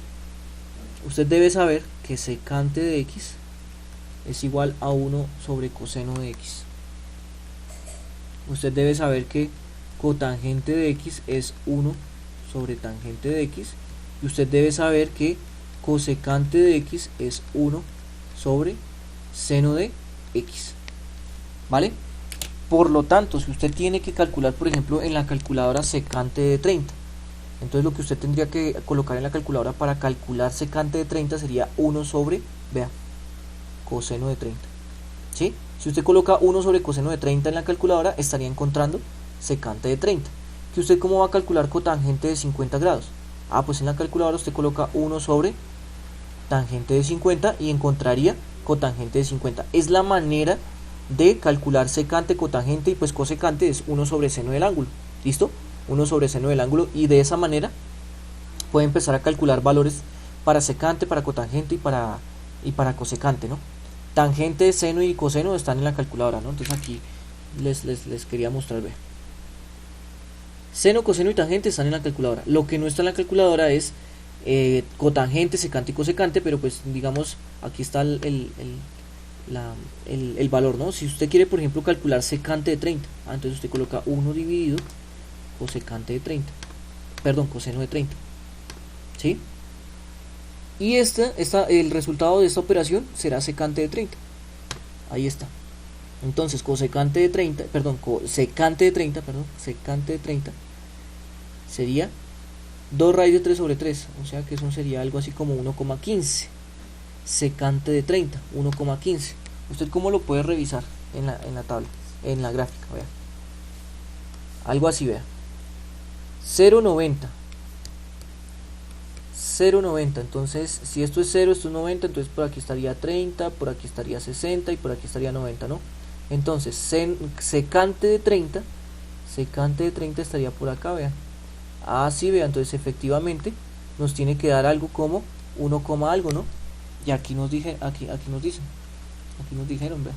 Speaker 1: Usted debe saber que secante de x es igual a 1 sobre coseno de x. Usted debe saber que cotangente de x es 1 sobre tangente de x. Y usted debe saber que cosecante de x es 1 sobre seno de x. ¿Vale? Por lo tanto, si usted tiene que calcular, por ejemplo, en la calculadora secante de 30, entonces lo que usted tendría que colocar en la calculadora para calcular secante de 30 sería 1 sobre, vea, coseno de 30. ¿Sí? Si usted coloca 1 sobre coseno de 30 en la calculadora, estaría encontrando secante de 30. ¿Que usted cómo va a calcular cotangente de 50 grados? Pues en la calculadora usted coloca 1 sobre tangente de 50 y encontraría cotangente de 50. Es la manera de calcular secante, cotangente, y pues cosecante es 1 sobre seno del ángulo. ¿Listo? 1 sobre seno del ángulo, y de esa manera puede empezar a calcular valores para secante, para cotangente y para cosecante, ¿no? Tangente, seno y coseno están en la calculadora, ¿no? Entonces aquí les quería mostrar, ve. Seno, coseno y tangente están en la calculadora. Lo que no está en la calculadora es cotangente, secante y cosecante, pero pues digamos aquí está el valor, ¿no? Si usted quiere, por ejemplo, calcular secante de 30, entonces usted coloca 1 dividido cosecante de 30, perdón, coseno de 30, ¿sí? Y el resultado de esta operación será secante de 30. Ahí está. Entonces, secante de 30 sería 2 raíz de 3 sobre 3, o sea que eso sería algo así como 1,15. Secante de 30, 1,15. ¿Usted cómo lo puede revisar en la tabla, en la gráfica? Vea. Algo así, vea. 0,90. Entonces, si esto es 0, esto es 90, entonces por aquí estaría 30, por aquí estaría 60 y por aquí estaría 90, ¿no? Entonces, secante de 30 estaría por acá, vean. Sí, vean, entonces efectivamente nos tiene que dar algo como 1, algo, ¿no? Y aquí nos dijeron, vean.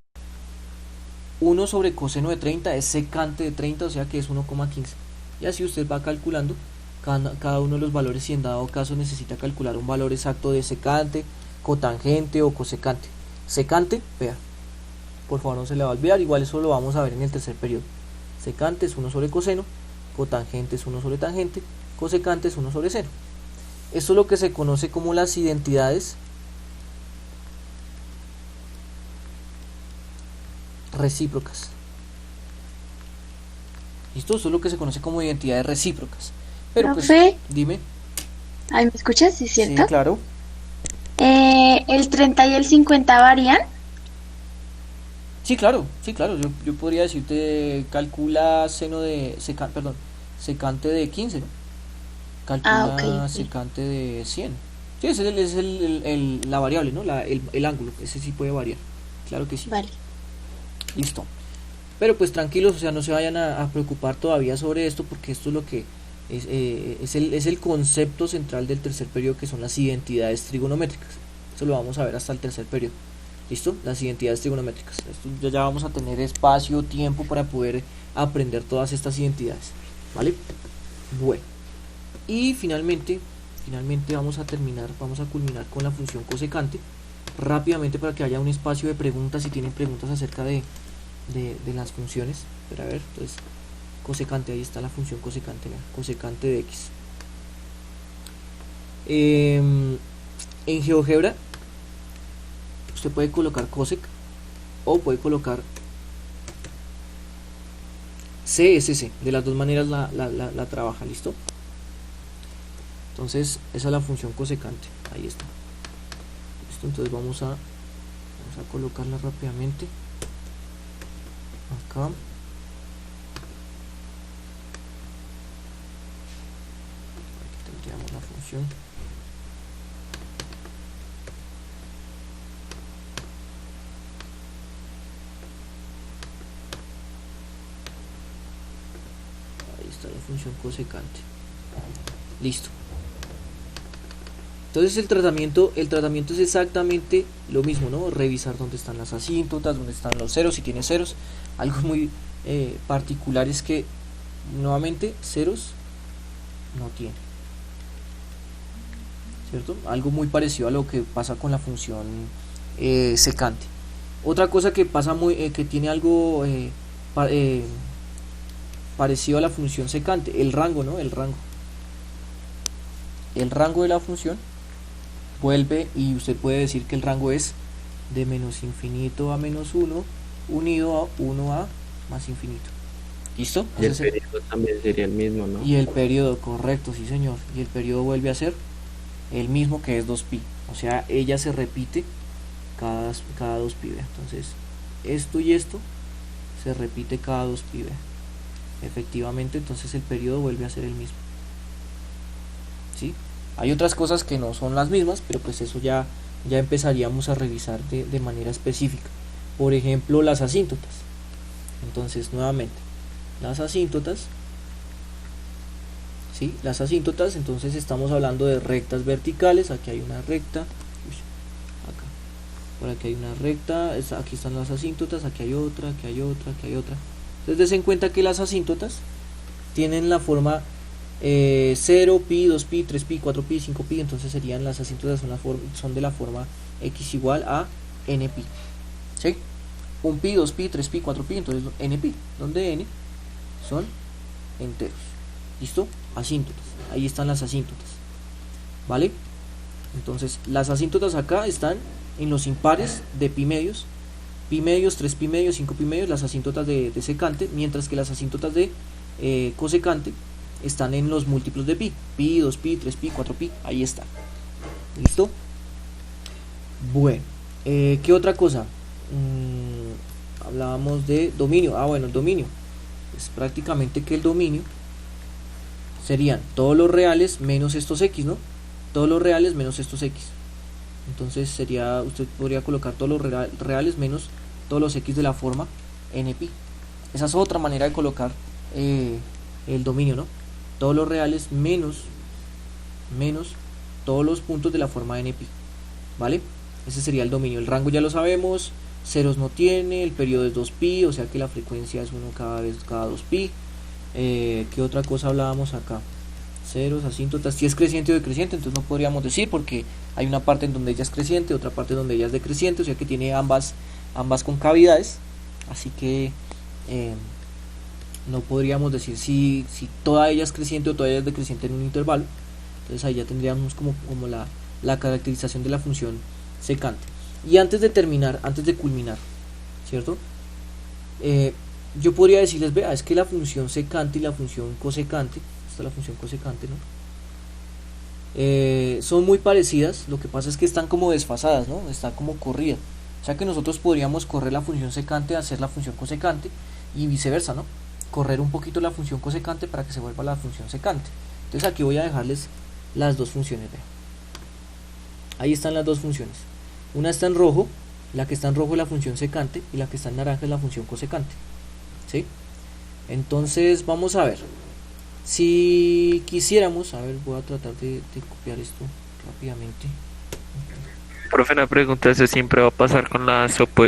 Speaker 1: 1 sobre coseno de 30 es secante de 30, o sea que es 1,15. Y así usted va calculando cada uno de los valores si en dado caso necesita calcular un valor exacto de secante, cotangente o cosecante. Secante, vea, por favor no se le va a olvidar, igual eso lo vamos a ver en el tercer periodo. Secante es 1 sobre coseno, cotangente es 1 sobre tangente, cosecante es 1 sobre seno. Esto es lo que se conoce como las identidades recíprocas. ¿Listo? Eso es lo que se conoce como identidades recíprocas. Pero pues,
Speaker 5: Profe,
Speaker 1: dime.
Speaker 5: ¿ahí me escuchas? ¿Sí,
Speaker 1: Sí,
Speaker 5: cierto?
Speaker 1: claro.
Speaker 5: ¿El 30 y el 50 varían?
Speaker 1: Sí, claro, sí, claro. Yo podría decirte, calcula seno de, perdón, secante de 15, ¿no?
Speaker 5: Ah, ok,
Speaker 1: Calcula
Speaker 5: ok.
Speaker 1: secante de 100. Sí, ese es la variable, ¿no? El ángulo, ese sí puede variar. Claro que sí.
Speaker 5: Vale.
Speaker 1: Listo. Pero pues tranquilos, o sea, no se vayan a preocupar todavía sobre esto porque esto es lo que es el concepto central del tercer periodo, que son las identidades trigonométricas. Eso lo vamos a ver hasta el tercer periodo. ¿Listo? Las identidades trigonométricas. Esto ya vamos a tener espacio, tiempo para poder aprender todas estas identidades. ¿Vale? Bueno. Y finalmente vamos a culminar con la función cosecante. Rápidamente para que haya un espacio de preguntas si tienen preguntas acerca de las funciones. Pero a ver, entonces, cosecante, ahí está la función cosecante, ¿verdad? Cosecante de x. En GeoGebra usted puede colocar cosec o puede colocar CSC, de las dos maneras la trabaja. ¿Listo? Entonces esa es la función cosecante, ahí está. ¿Listo? Entonces vamos a colocarla rápidamente acá. Aquí tendríamos la función. Ahí está la función cosecante. Listo. Entonces el tratamiento es exactamente lo mismo, ¿no? Revisar dónde están las asíntotas, dónde están los ceros, si tiene ceros. Algo muy particular es que nuevamente ceros no tiene, ¿cierto? Algo muy parecido a lo que pasa con la función secante. Otra cosa que pasa que tiene algo parecido a la función secante, el rango, ¿no? El rango de la función vuelve, y usted puede decir que el rango es de menos infinito a menos 1 unido a 1 a más infinito. ¿Listo?
Speaker 6: Y el periodo también sería el mismo, ¿no?
Speaker 1: Y el periodo, correcto, sí señor. Y el periodo vuelve a ser el mismo, que es 2pi. O sea, ella se repite cada 2pi. Entonces, esto y esto se repite cada 2pi. Efectivamente, entonces el periodo vuelve a ser el mismo. ¿Sí? Hay otras cosas que no son las mismas, pero pues eso ya empezaríamos a revisar de manera específica. Por ejemplo, las asíntotas. Entonces, nuevamente, las asíntotas, ¿sí? Las asíntotas, entonces estamos hablando de rectas verticales. Aquí hay una recta, acá, por aquí hay una recta, aquí están las asíntotas, aquí hay otra, aquí hay otra, aquí hay otra. Entonces, des en cuenta que las asíntotas tienen la forma 0, pi, 2pi, 3pi, 4pi, 5pi. Entonces serían las asíntotas son de la forma x igual a npi. ¿Sí? 1pi, 2pi, 3pi, 4pi, entonces npi, donde n son enteros. ¿Listo? Asíntotas. Ahí están las asíntotas. ¿Vale? Entonces las asíntotas acá están en los impares de pi medios, 3 pi medios, 5 pi medios, las asíntotas de secante, mientras que las asíntotas de cosecante están en los múltiplos de pi, 2pi, 3pi, 4pi, ahí está. ¿Listo? Bueno, ¿qué otra cosa? Hablábamos de dominio. Bueno, el dominio es prácticamente que el dominio serían todos los reales menos estos x, ¿no? Todos los reales menos estos x. Entonces usted podría colocar todos los reales menos todos los x de la forma npi. Esa es otra manera de colocar el dominio, ¿no? Todos los reales menos todos los puntos de la forma npi. ¿Vale? Ese sería el dominio. El rango ya lo sabemos, ceros no tiene, el periodo es 2pi, o sea que la frecuencia es 1 cada 2pi. ¿Qué otra cosa hablábamos acá? ceros, asíntotas. Si es creciente o decreciente, entonces no podríamos decir porque hay una parte en donde ella es creciente, otra parte donde ella es decreciente, o sea que tiene ambas concavidades, así que no podríamos decir si toda ella es creciente o toda ella es decreciente en un intervalo. Entonces ahí ya tendríamos como la caracterización de la función secante. Y antes de terminar, antes de culminar, ¿cierto? Yo podría decirles, vea, es que la función secante y la función cosecante, esta es la función cosecante, ¿no? Son muy parecidas, lo que pasa es que están como desfasadas, ¿no? Está como corrida. O sea que nosotros podríamos correr la función secante a hacer la función cosecante y viceversa, ¿no? Correr un poquito la función cosecante para que se vuelva la función secante. Entonces aquí voy a dejarles las dos funciones, vean. Ahí están las dos funciones. Una está en rojo, la que está en rojo es la función secante y la que está en naranja es la función cosecante. ¿Sí? Entonces vamos a ver. Si quisiéramos, a ver, voy a tratar de copiar esto rápidamente.
Speaker 4: Profe, una pregunta, eso siempre va a pasar con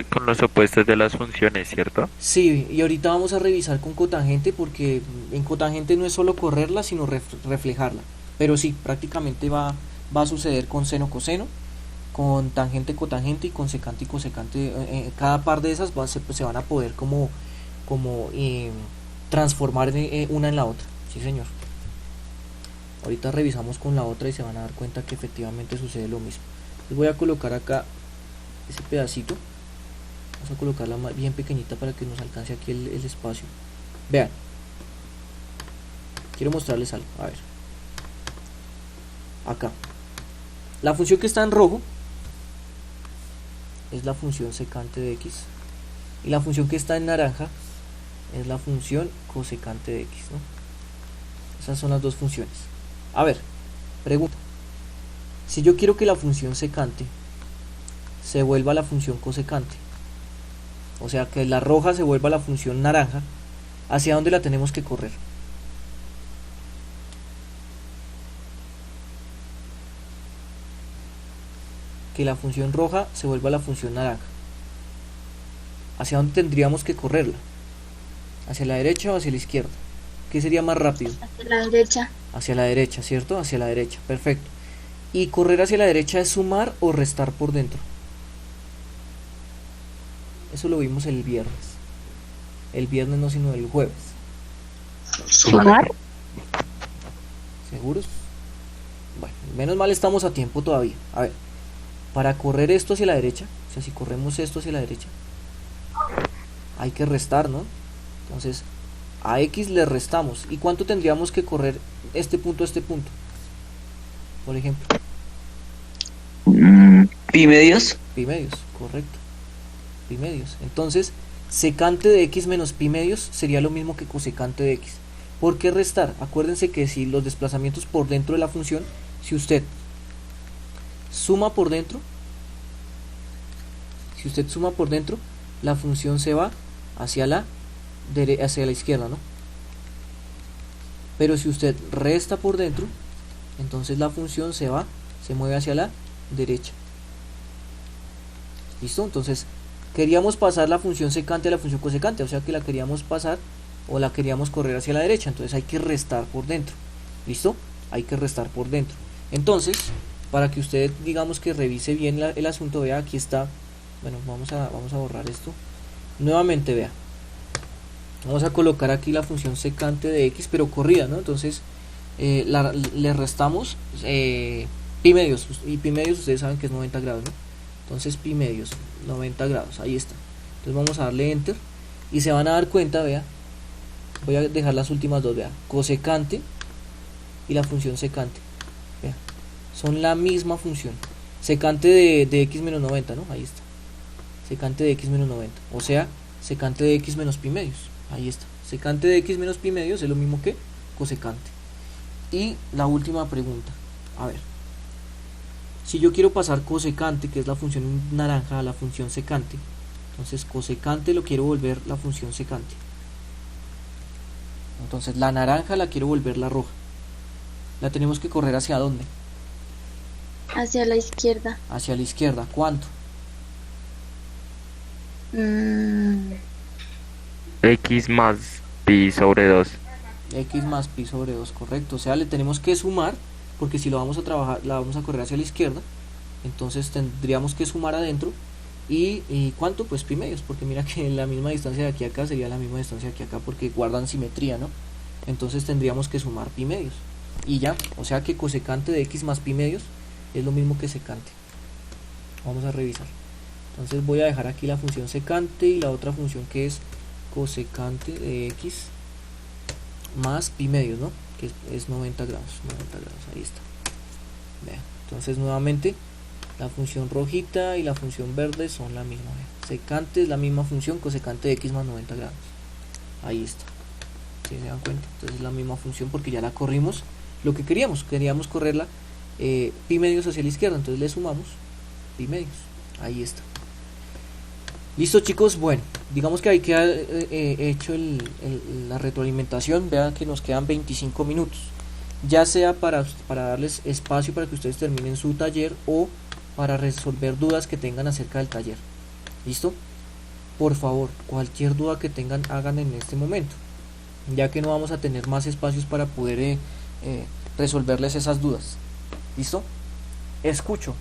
Speaker 4: con los opuestos de las funciones, ¿cierto?
Speaker 1: Sí, y ahorita vamos a revisar con cotangente porque en cotangente no es solo correrla, sino reflejarla. Pero sí, prácticamente va a suceder con seno, coseno, con tangente, cotangente y con secante y cosecante. Cada par de esas se van a poder como transformar una en la otra. Sí, señor. Ahorita revisamos con la otra y se van a dar cuenta que efectivamente sucede lo mismo. Les voy a colocar acá ese pedacito. Vamos a colocarla bien pequeñita para que nos alcance aquí el espacio. Vean. Quiero mostrarles algo. A ver. Acá. La función que está en rojo es la función secante de x. Y la función que está en naranja es la función cosecante de x, ¿no? Esas son las dos funciones. A ver, pregunta. Si yo quiero que la función secante se vuelva la función cosecante, o sea que la roja se vuelva la función naranja, ¿hacia dónde la tenemos que correr? Que la función roja se vuelva la función naranja. ¿Hacia dónde tendríamos que correrla? ¿Hacia la derecha o hacia la izquierda? ¿Qué sería más rápido?
Speaker 5: Hacia la derecha.
Speaker 1: Hacia la derecha, ¿cierto? Hacia la derecha, perfecto. ¿Y correr hacia la derecha es sumar o restar por dentro? Eso lo vimos el viernes. El viernes no, sino el jueves.
Speaker 5: ¿Sumar?
Speaker 1: ¿Seguros? Bueno, menos mal estamos a tiempo todavía. A ver, para correr esto hacia la derecha, o sea, si corremos esto hacia la derecha, hay que restar, ¿no? Entonces, a x le restamos. ¿Y cuánto tendríamos que correr este punto a este punto? Por ejemplo.
Speaker 3: Pi medios.
Speaker 1: Pi medios, correcto. Pi medios. Entonces, secante de x menos pi medios sería lo mismo que cosecante de x. ¿Por qué restar? Acuérdense que si los desplazamientos por dentro de la función, si usted suma por dentro, la función se va hacia la izquierda, ¿no? Pero si usted resta por dentro, entonces la función se mueve hacia la derecha. ¿Listo? Entonces queríamos pasar la función secante a la función cosecante, o sea que la queríamos pasar o la queríamos correr hacia la derecha, entonces hay que restar por dentro. ¿Listo? Hay que restar por dentro. Entonces, para que usted digamos que revise bien el asunto, vea, aquí está. Bueno, vamos a borrar esto. Nuevamente, vea. Vamos a colocar aquí la función secante de x, pero corrida, ¿no? Entonces, le restamos pi medios, y pi medios ustedes saben que es 90 grados, ¿no? Entonces pi medios, 90 grados, ahí está. Entonces vamos a darle enter y se van a dar cuenta, vea, voy a dejar las últimas dos, vea, cosecante y la función secante, vea, son la misma función. Secante de x menos 90, ¿no? Ahí está. Secante de x menos 90, o sea, secante de x menos pi medios, ahí está. Secante de x menos pi medios es lo mismo que cosecante. Y la última pregunta, a ver, si yo quiero pasar cosecante, que es la función naranja, a la función secante, entonces cosecante lo quiero volver la función secante. Entonces la naranja la quiero volver la roja. La tenemos que correr ¿hacia dónde?
Speaker 5: Hacia la izquierda.
Speaker 1: Hacia la izquierda. ¿Cuánto?
Speaker 4: X más pi sobre 2.
Speaker 1: X más pi sobre 2, correcto. O sea, le tenemos que sumar, porque si lo vamos a trabajar, la vamos a correr hacia la izquierda, entonces tendríamos que sumar adentro. Y ¿cuánto? Pues pi medios, porque mira que la misma distancia de aquí a acá sería la misma distancia de aquí a acá, porque guardan simetría, ¿no? Entonces tendríamos que sumar pi medios. Y ya, o sea que cosecante de X más pi medios es lo mismo que secante. Vamos a revisar. Entonces voy a dejar aquí la función secante y la otra función que es cosecante de X más pi medios, ¿no? Que es 90 grados, ahí está. Vean. Entonces nuevamente la función rojita y la función verde son la misma. Vean. Secante es la misma función, cosecante de X más 90 grados. Ahí está. ¿Sí se dan cuenta? Entonces es la misma función porque ya la corrimos. Lo que queríamos correrla pi medios hacia la izquierda, entonces le sumamos pi medios. Ahí está. Listo, chicos. Bueno, digamos que ahí queda hecho la retroalimentación. Vean que nos quedan 25 minutos, ya sea para darles espacio para que ustedes terminen su taller o para resolver dudas que tengan acerca del taller. ¿Listo? Por favor, cualquier duda que tengan, hagan en este momento, ya que no vamos a tener más espacios para poder resolverles esas dudas. ¿Listo? Escucho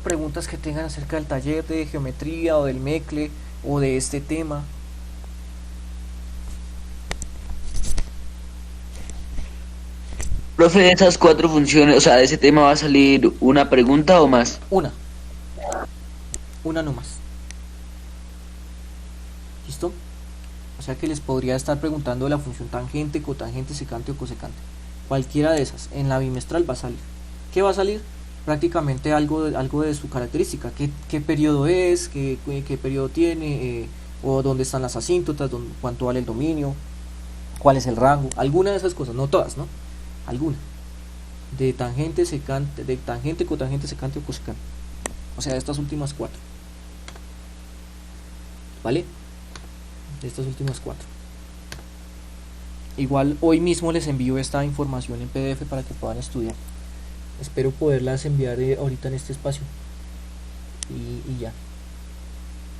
Speaker 1: preguntas que tengan acerca del taller de geometría o del MECLE o de este tema.
Speaker 3: Profe, de esas 4 funciones, o sea, de ese tema va a salir una pregunta o más.
Speaker 1: Una nomás. ¿Listo? O sea que les podría estar preguntando de la función tangente, cotangente, secante o cosecante. Cualquiera de esas en la bimestral va a salir. ¿Qué va a salir? Prácticamente algo de su característica, qué periodo es, qué periodo tiene, o dónde están las asíntotas, cuánto vale el dominio, cuál es el rango, alguna de esas cosas, no todas, ¿no? Alguna. De tangente, secante, de tangente, cotangente, secante o cosecante. O sea, de estas últimas 4. ¿Vale? De estas últimas 4. Igual hoy mismo les envío esta información en PDF para que puedan estudiar. Espero poderlas enviar ahorita en este espacio. Y ya.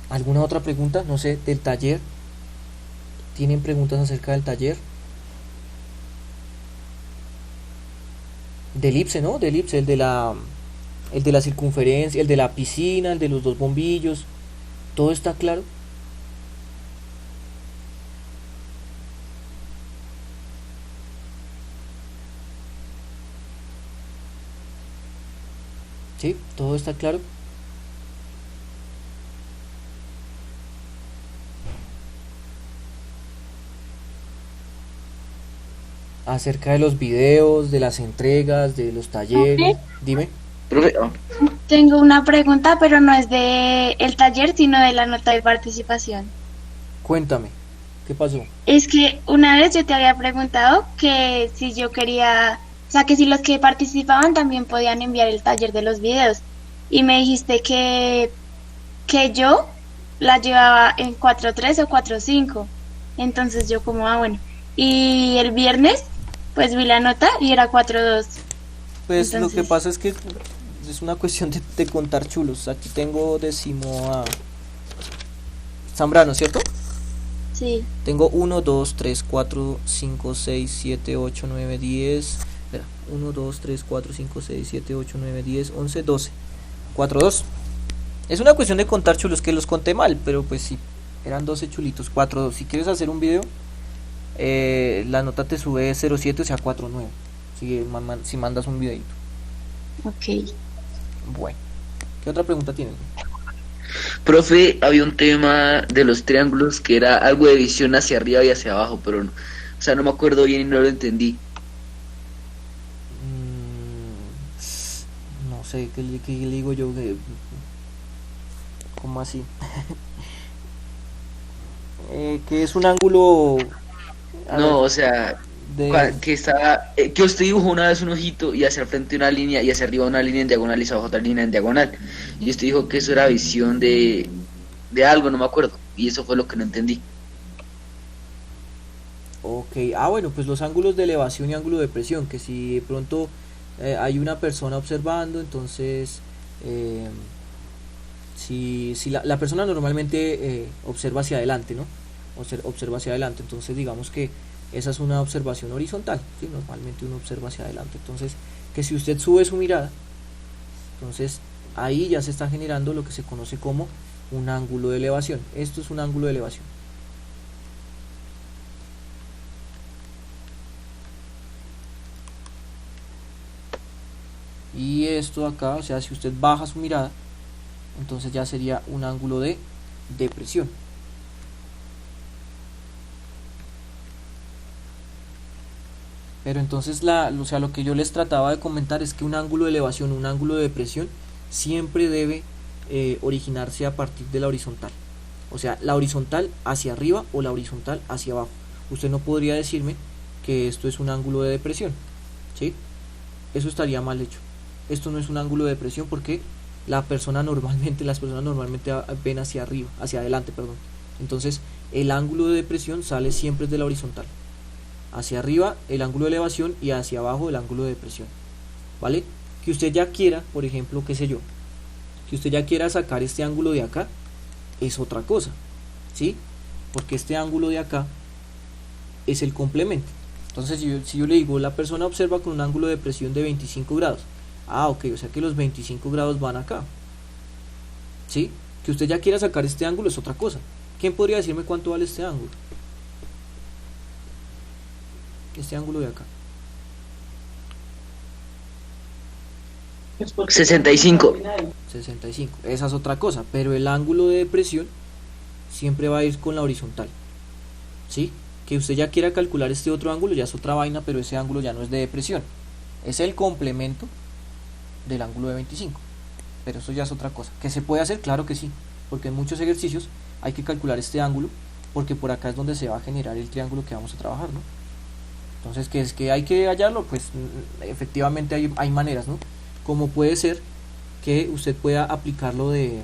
Speaker 1: ¿Alguna otra pregunta? No sé, del taller. ¿Tienen preguntas acerca del taller? Del elipse, ¿no? Del elipse, el de la circunferencia, el de la piscina, el de los 2 bombillos. ¿Todo está claro? ¿Sí? ¿Todo está claro? Acerca de los videos, de las entregas, de los talleres. Dime.
Speaker 3: Profe,
Speaker 5: Tengo una pregunta, pero no es de el taller, sino de la nota de participación.
Speaker 1: Cuéntame. ¿Qué pasó?
Speaker 5: Es que una vez yo te había preguntado que si yo quería, o sea, que si los que participaban también podían enviar el taller de los videos. Y me dijiste que yo la llevaba en 4.3 o 4.5. Entonces yo como, bueno. Y el viernes, pues vi la nota y era 4.2.
Speaker 1: Pues
Speaker 5: Entonces,
Speaker 1: lo que pasa es que es una cuestión de contar chulos. Aquí tengo décimo a Zambrano, ¿cierto?
Speaker 5: sí.
Speaker 1: Tengo 1, 2, 3, 4, 5, 6, 7, 8, 9, 10. Espera, 1, 2, 3, 4, 5, 6, 7, 8, 9, 10, 11, 12. 4, 2. Es una cuestión de contar chulos, que los conté mal, pero pues sí. Eran 12 chulitos, 4, 2. Si quieres hacer un video, la nota te sube 0.7, o sea 4.9. Si mandas un videito.
Speaker 5: Ok.
Speaker 1: Bueno, ¿qué otra pregunta tienen?
Speaker 3: profe, había un tema de los triángulos que era algo de visión hacia arriba y hacia abajo, pero no, o sea, no me acuerdo bien y no lo entendí.
Speaker 1: No sé, ¿qué le digo yo? ¿Cómo así? Que es un ángulo...
Speaker 3: No, o sea, que estaba, que usted dibujó una vez un ojito y hacia el frente una línea y hacia arriba una línea en diagonal y hacia abajo otra línea en diagonal. Y usted dijo que eso era visión de algo, no me acuerdo. Y eso fue lo que no entendí.
Speaker 1: Ok, bueno, pues los ángulos de elevación y ángulo de presión, que si de pronto hay una persona observando, entonces si la persona normalmente observa hacia adelante, ¿no? Observa hacia adelante, entonces digamos que esa es una observación horizontal, ¿sí? Normalmente uno observa hacia adelante. Entonces, que si usted sube su mirada, entonces ahí ya se está generando lo que se conoce como un ángulo de elevación. Esto es un ángulo de elevación. Y esto acá, o sea, si usted baja su mirada, entonces ya sería un ángulo de depresión. Pero entonces o sea, lo que yo les trataba de comentar es que un ángulo de elevación, un ángulo de depresión, siempre debe originarse a partir de la horizontal. O sea, la horizontal hacia arriba o la horizontal hacia abajo. Usted no podría decirme que esto es un ángulo de depresión, ¿sí? Eso estaría mal hecho. Esto no es un ángulo de depresión porque las personas normalmente ven hacia arriba, hacia adelante, perdón. Entonces, el ángulo de depresión sale siempre de la horizontal. Hacia arriba el ángulo de elevación y hacia abajo el ángulo de depresión, ¿vale? Que usted ya quiera, por ejemplo, qué sé yo, que usted ya quiera sacar este ángulo de acá, es otra cosa, ¿sí? Porque este ángulo de acá es el complemento. Entonces, si yo le digo, la persona observa con un ángulo de depresión de 25 grados, ok, o sea que los 25 grados van acá, ¿sí? Que usted ya quiera sacar este ángulo es otra cosa. ¿Quién podría decirme cuánto vale este ángulo? Este ángulo de acá.
Speaker 3: 65.
Speaker 1: 65. Esa es otra cosa. Pero el ángulo de depresión siempre va a ir con la horizontal. ¿Sí? Que usted ya quiera calcular este otro ángulo ya es otra vaina, pero ese ángulo ya no es de depresión. Es el complemento del ángulo de 25. Pero eso ya es otra cosa. ¿Que se puede hacer? Claro que sí. Porque en muchos ejercicios hay que calcular este ángulo, porque por acá es donde se va a generar el triángulo que vamos a trabajar, ¿no? Entonces, que es que hay que hallarlo, pues efectivamente hay maneras, ¿no? Como puede ser que usted pueda aplicar lo del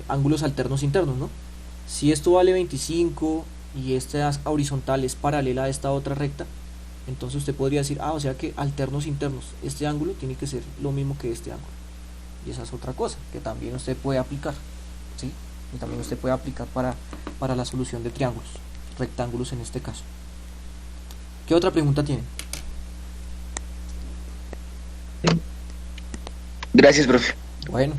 Speaker 1: ángulos alternos internos, ¿no? Si esto vale 25 y esta horizontal es paralela a esta otra recta, entonces usted podría decir, o sea que alternos internos, este ángulo tiene que ser lo mismo que este ángulo. Y esa es otra cosa que también usted puede aplicar, ¿sí? Y también usted puede aplicar para la solución de triángulos, rectángulos en este caso. ¿Qué otra pregunta tiene?
Speaker 3: Gracias, profe.
Speaker 1: Bueno.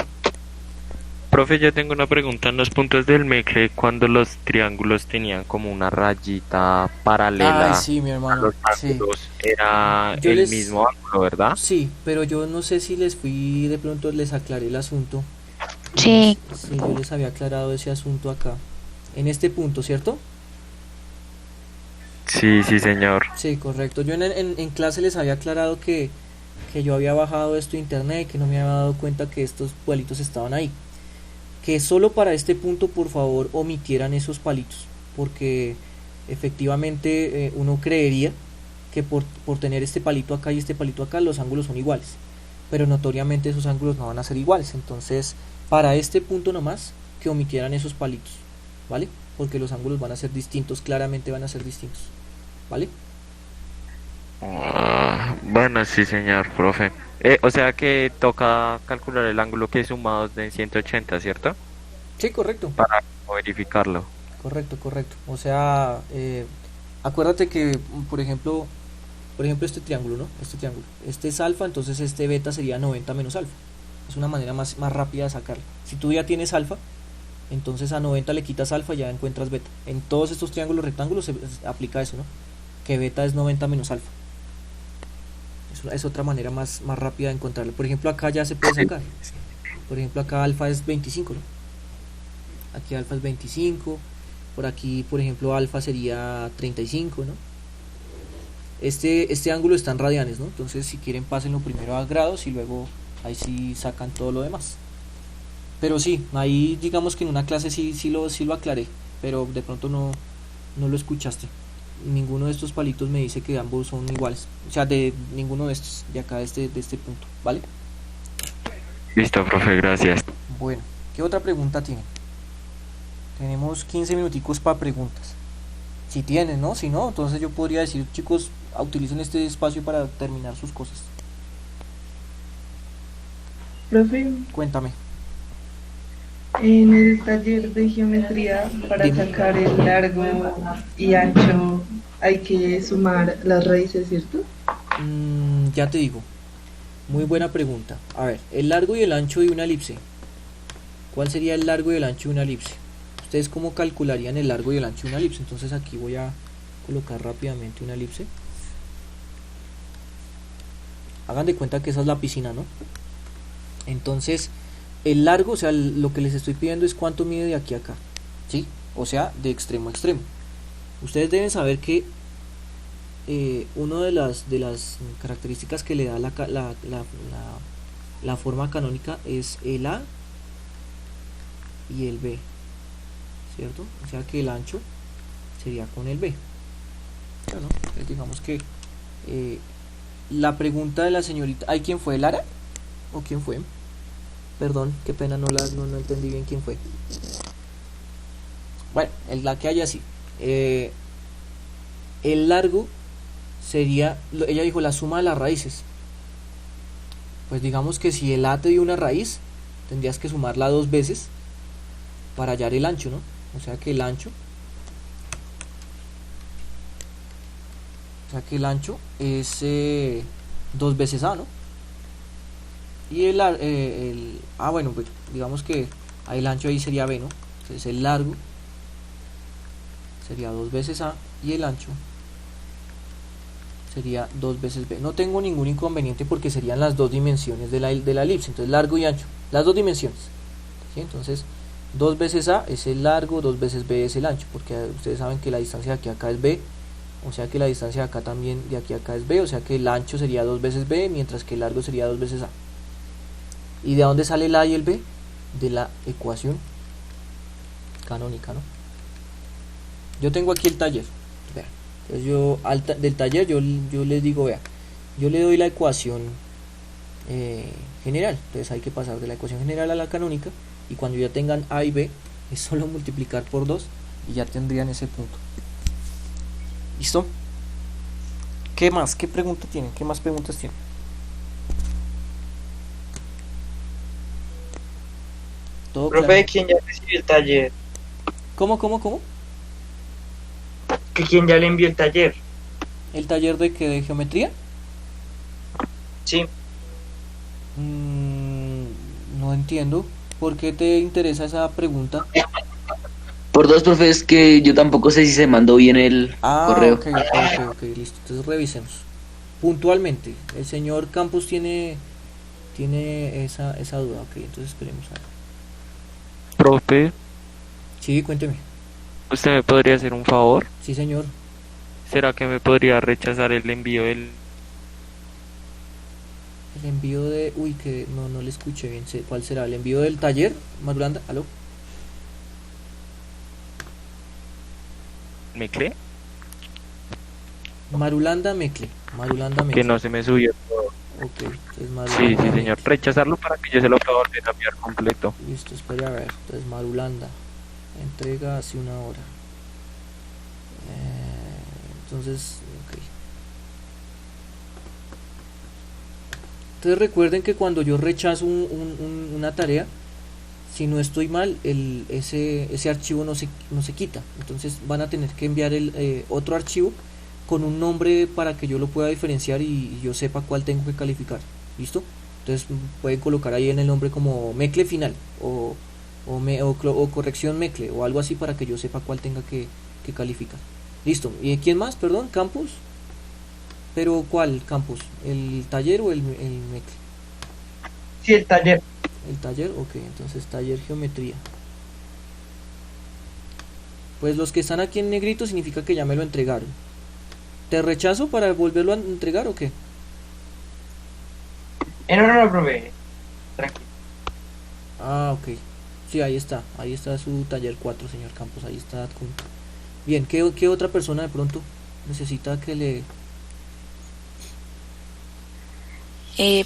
Speaker 4: Profe, yo tengo una pregunta. En los puntos del Mecle, cuando los triángulos tenían como una rayita paralela
Speaker 1: sí, mi hermano,
Speaker 4: a los ángulos, era mismo ángulo, ¿verdad?
Speaker 1: Sí, pero yo no sé si de pronto les aclaré el asunto.
Speaker 2: Sí.
Speaker 1: Sí, yo les había aclarado ese asunto acá. En este punto, ¿cierto?
Speaker 4: Sí, señor.
Speaker 1: Sí, correcto. Yo en clase les había aclarado que yo había bajado esto de internet, que no me había dado cuenta que estos palitos estaban ahí. Que solo para este punto, por favor, omitieran esos palitos, porque efectivamente uno creería que por tener este palito acá y este palito acá, los ángulos son iguales, pero notoriamente esos ángulos no van a ser iguales. Entonces, para este punto nomás, que omitieran esos palitos, ¿vale? Porque los ángulos van a ser distintos, claramente van a ser distintos, ¿vale?
Speaker 4: Bueno, sí, señor, profe. O sea que toca calcular el ángulo que es sumado de 180, ¿cierto?
Speaker 1: Sí, correcto.
Speaker 4: Para verificarlo.
Speaker 1: Correcto. O sea, acuérdate que, por ejemplo, este triángulo, ¿no? Este es alfa, entonces este beta sería 90 menos alfa. Es una manera más rápida de sacarlo. Si tú ya tienes alfa, entonces a 90 le quitas alfa y ya encuentras beta. En todos estos triángulos rectángulos se aplica eso, ¿no? Que beta es 90 menos alfa. Es otra manera más rápida de encontrarlo. Por ejemplo, acá ya se puede sacar. Por ejemplo, acá alfa es 25, ¿no? Aquí alfa es 25. Por aquí, por ejemplo, alfa sería 35, ¿no? Este ángulo está en radianes, ¿no? Entonces, si quieren, pásenlo primero a grados y luego ahí sí sacan todo lo demás. Pero sí, ahí digamos que en una clase sí lo aclaré, pero de pronto no lo escuchaste. Ninguno de estos palitos me dice que ambos son iguales, o sea, de ninguno de estos, de acá de este punto, ¿vale?
Speaker 4: Listo, profe, gracias.
Speaker 1: Bueno, ¿qué otra pregunta tiene? Tenemos 15 minuticos para preguntas. Si tienen, ¿no? Si no, entonces yo podría decir, chicos, utilicen este espacio para terminar sus cosas.
Speaker 7: Profe,
Speaker 1: Cuéntame.
Speaker 7: En el taller de geometría, para
Speaker 1: Dime.
Speaker 7: sacar el largo y ancho, hay que sumar las raíces, ¿cierto?
Speaker 1: Ya te digo. Muy buena pregunta. A ver, el largo y el ancho de una elipse. ¿Cuál sería el largo y el ancho de una elipse? ¿Ustedes cómo calcularían el largo y el ancho de una elipse? Entonces aquí voy a colocar rápidamente una elipse. Hagan de cuenta que esa es la piscina, ¿no? Entonces, el largo, o sea, lo que les estoy pidiendo es cuánto mide de aquí a acá, ¿sí? O sea, de extremo a extremo. Ustedes deben saber que una de las características que le da la forma canónica es el A y el B, ¿cierto? O sea que el ancho sería con el B. Bueno, digamos que la pregunta de la señorita, ¿hay quién fue? ¿Lara? ¿O quién fue? Perdón, qué pena, no entendí bien quién fue. Bueno, la que haya así. El largo sería, ella dijo, la suma de las raíces. Pues digamos que si el A te dio una raíz, tendrías que sumarla 2 veces para hallar el ancho, ¿no? O sea que el ancho es 2 veces A, ¿no? Y bueno, pues digamos que el ancho ahí sería B, ¿no? Entonces el largo sería 2 veces A y el ancho sería 2 veces B. No tengo ningún inconveniente porque serían las 2 dimensiones de la elipse. Entonces largo y ancho, las 2 dimensiones, ¿sí? Entonces 2 veces A es el largo, 2 veces B es el ancho, porque ustedes saben que la distancia de aquí a acá es B, o sea que la distancia de acá también de aquí a acá es B, o sea que el ancho sería 2 veces B, mientras que el largo sería 2 veces A. ¿Y de dónde sale el A y el B? De la ecuación canónica, ¿no? Yo tengo aquí el taller, vean. Entonces del taller yo les digo, vea, yo le doy la ecuación general, entonces hay que pasar de la ecuación general a la canónica, y cuando ya tengan A y B es solo multiplicar por 2 y ya tendrían ese punto. ¿Listo? ¿Qué más? ¿Qué pregunta tienen? ¿Qué más preguntas tienen?
Speaker 8: ¿Todo profe, claro? ¿Quién ya recibió el taller?
Speaker 1: ¿Cómo?
Speaker 8: ¿Que quién ya le envió el taller?
Speaker 1: ¿El taller de qué? ¿De geometría?
Speaker 8: Sí.
Speaker 1: No entiendo. ¿Por qué te interesa esa pregunta?
Speaker 3: Por 2, profes, que yo tampoco sé si se mandó bien el correo.
Speaker 1: Ok, listo. Entonces revisemos. Puntualmente, el señor Campos tiene esa duda. Ok, entonces esperemos a ver.
Speaker 4: Profe.
Speaker 1: Sí, cuénteme.
Speaker 4: ¿Usted me podría hacer un favor?
Speaker 1: Sí, señor.
Speaker 4: ¿Será que me podría rechazar el envío del...
Speaker 1: El envío de... Uy, que no le escuché bien. ¿Cuál será? ¿El envío del taller? Marulanda, ¿aló?
Speaker 4: ¿Mecle?
Speaker 1: Marulanda Mecle.
Speaker 4: Que no se me subió todo.
Speaker 1: Ok, entonces Marulanda.
Speaker 4: Sí, señor. Rechazarlo para que yo se lo pueda volver a enviar completo.
Speaker 1: Listo, espera a ver. Entonces Marulanda. Entrega hace 1 hora. Entonces, ok. Entonces recuerden que cuando yo rechazo una tarea, si no estoy mal, ese archivo no se quita. Entonces van a tener que enviar otro archivo con un nombre para que yo lo pueda diferenciar y yo sepa cuál tengo que calificar. ¿Listo? Entonces pueden colocar ahí en el nombre como Mecle final o corrección Mecle o algo así para que yo sepa cuál tenga que calificar. Listo. ¿Y quién más? Perdón, Campus. ¿Pero cuál Campus? ¿El taller o el Mecle?
Speaker 8: Sí, el taller.
Speaker 1: El taller, ok, entonces taller geometría. Pues los que están aquí en negrito significa que ya me lo entregaron. ¿Te rechazo para volverlo a entregar o qué?
Speaker 8: No, profe. Tranquilo.
Speaker 1: Ok. Sí, ahí está su taller 4, señor Campos, ahí está adjunto. Bien, ¿qué otra persona de pronto necesita que le...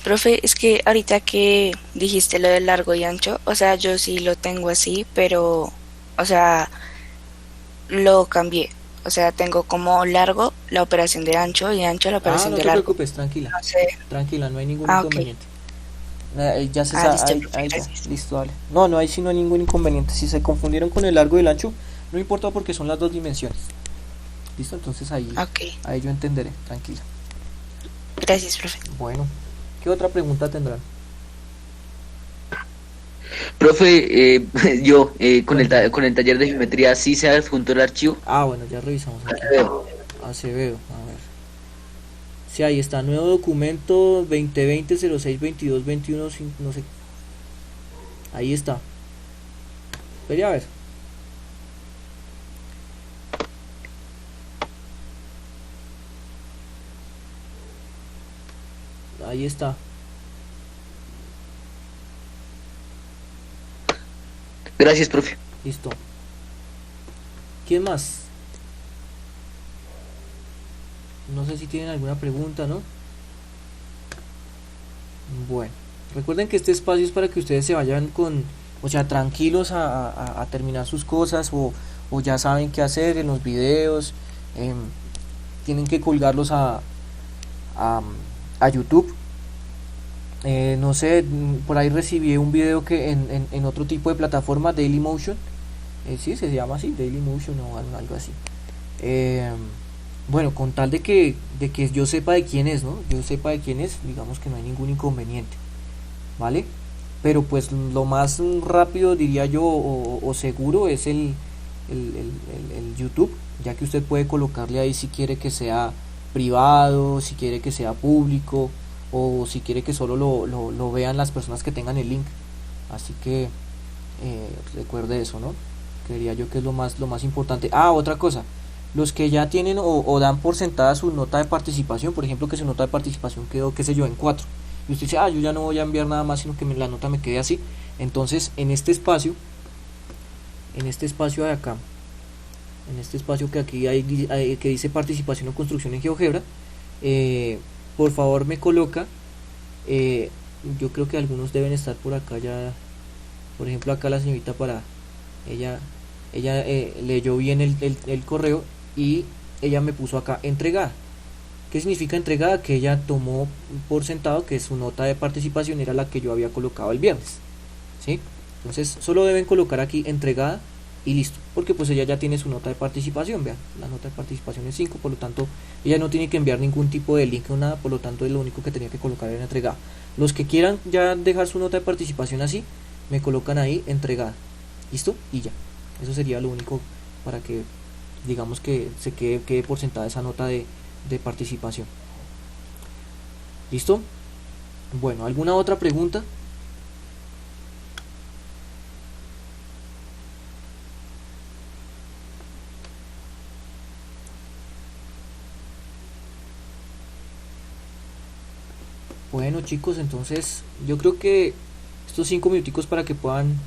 Speaker 9: Profe, es que ahorita que dijiste lo de largo y ancho, o sea, yo sí lo tengo así, pero, o sea, lo cambié. O sea, tengo como largo la operación de ancho y ancho la operación de largo.
Speaker 1: No te preocupes, tranquila.
Speaker 9: No sé.
Speaker 1: Tranquila, no hay ningún inconveniente. Ya se sabe,
Speaker 9: listo,
Speaker 1: ahí ya,
Speaker 9: gracias.
Speaker 1: listo, dale. No, ahí sí no hay ningún inconveniente. Si se confundieron con el largo y el ancho, no importa porque son las dos dimensiones. Listo, entonces ahí yo entenderé, tranquila.
Speaker 9: Gracias, profe.
Speaker 1: Bueno, ¿qué otra pregunta tendrán?
Speaker 3: Profe, yo con el taller de geometría, ¿sí se adjuntó el archivo?
Speaker 1: Bueno, ya revisamos aquí. Acevedo, a ver. Sí, ahí está, nuevo documento 2020-06-22-21, no sé. Ahí está. Espera a ver. Ahí está.
Speaker 3: Gracias, profe.
Speaker 1: Listo. ¿Quién más? No sé si tienen alguna pregunta, ¿no? Bueno, recuerden que este espacio es para que ustedes se vayan tranquilos a terminar sus cosas o ya saben qué hacer en los videos. Tienen que colgarlos a YouTube. No sé, por ahí recibí un video que en otro tipo de plataforma, Dailymotion, sí, se llama así, Dailymotion o algo así. Bueno, con tal de que yo sepa de quién es, ¿no? Yo sepa de quién es, digamos que no hay ningún inconveniente, ¿vale? Pero pues lo más rápido, diría yo, o seguro es el YouTube, ya que usted puede colocarle ahí si quiere que sea privado, si quiere que sea público, o si quiere que solo lo vean las personas que tengan el link. Así que recuerde eso, ¿no? Creería yo que es lo más importante. Otra cosa, los que ya tienen o dan por sentada su nota de participación, por ejemplo, que su nota de participación quedó, qué sé yo, en 4, y usted dice, yo ya no voy a enviar nada más, sino que la nota me quede así. Entonces, en este espacio de acá, en este espacio que aquí hay que dice participación o construcción en GeoGebra, por favor me coloca, yo creo que algunos deben estar por acá ya. Por ejemplo, acá la señorita ella leyó bien el correo y ella me puso acá entregada. ¿Qué significa entregada? Que ella tomó por sentado que su nota de participación era la que yo había colocado el viernes, ¿sí? Entonces solo deben colocar aquí entregada y listo, porque pues ella ya tiene su nota de participación. Vean, la nota de participación es 5, por lo tanto ella no tiene que enviar ningún tipo de link o nada, por lo tanto es lo único que tenía que colocar en entregada. Los que quieran ya dejar su nota de participación así, me colocan ahí entregada, listo, y ya. Eso sería lo único para que digamos que se quede por sentada esa nota de participación. ¿Listo? Bueno, ¿alguna otra pregunta? Bueno, chicos, entonces yo creo que estos 5 minuticos para que puedan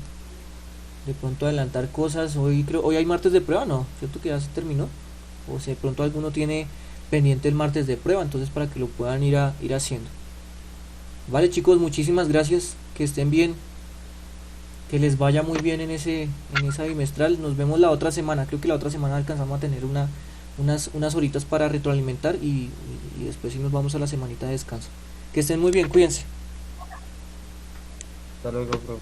Speaker 1: de pronto adelantar cosas. Hoy hay martes de prueba, ¿no? ¿Cierto que ya se terminó? O si de pronto alguno tiene pendiente el martes de prueba, entonces para que lo puedan ir haciendo. Vale, chicos, muchísimas gracias, que estén bien, que les vaya muy bien en esa bimestral. Nos vemos la otra semana. Creo que la otra semana alcanzamos a tener unas horitas para retroalimentar y después sí nos vamos a la semanita de descanso. Que estén muy bien, cuídense.
Speaker 6: Hasta luego, profe.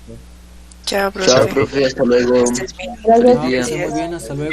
Speaker 9: Chao, profe.
Speaker 3: Chao, profe, hasta luego.
Speaker 9: Estés bien.
Speaker 1: Chao, que estén muy bien, hasta luego.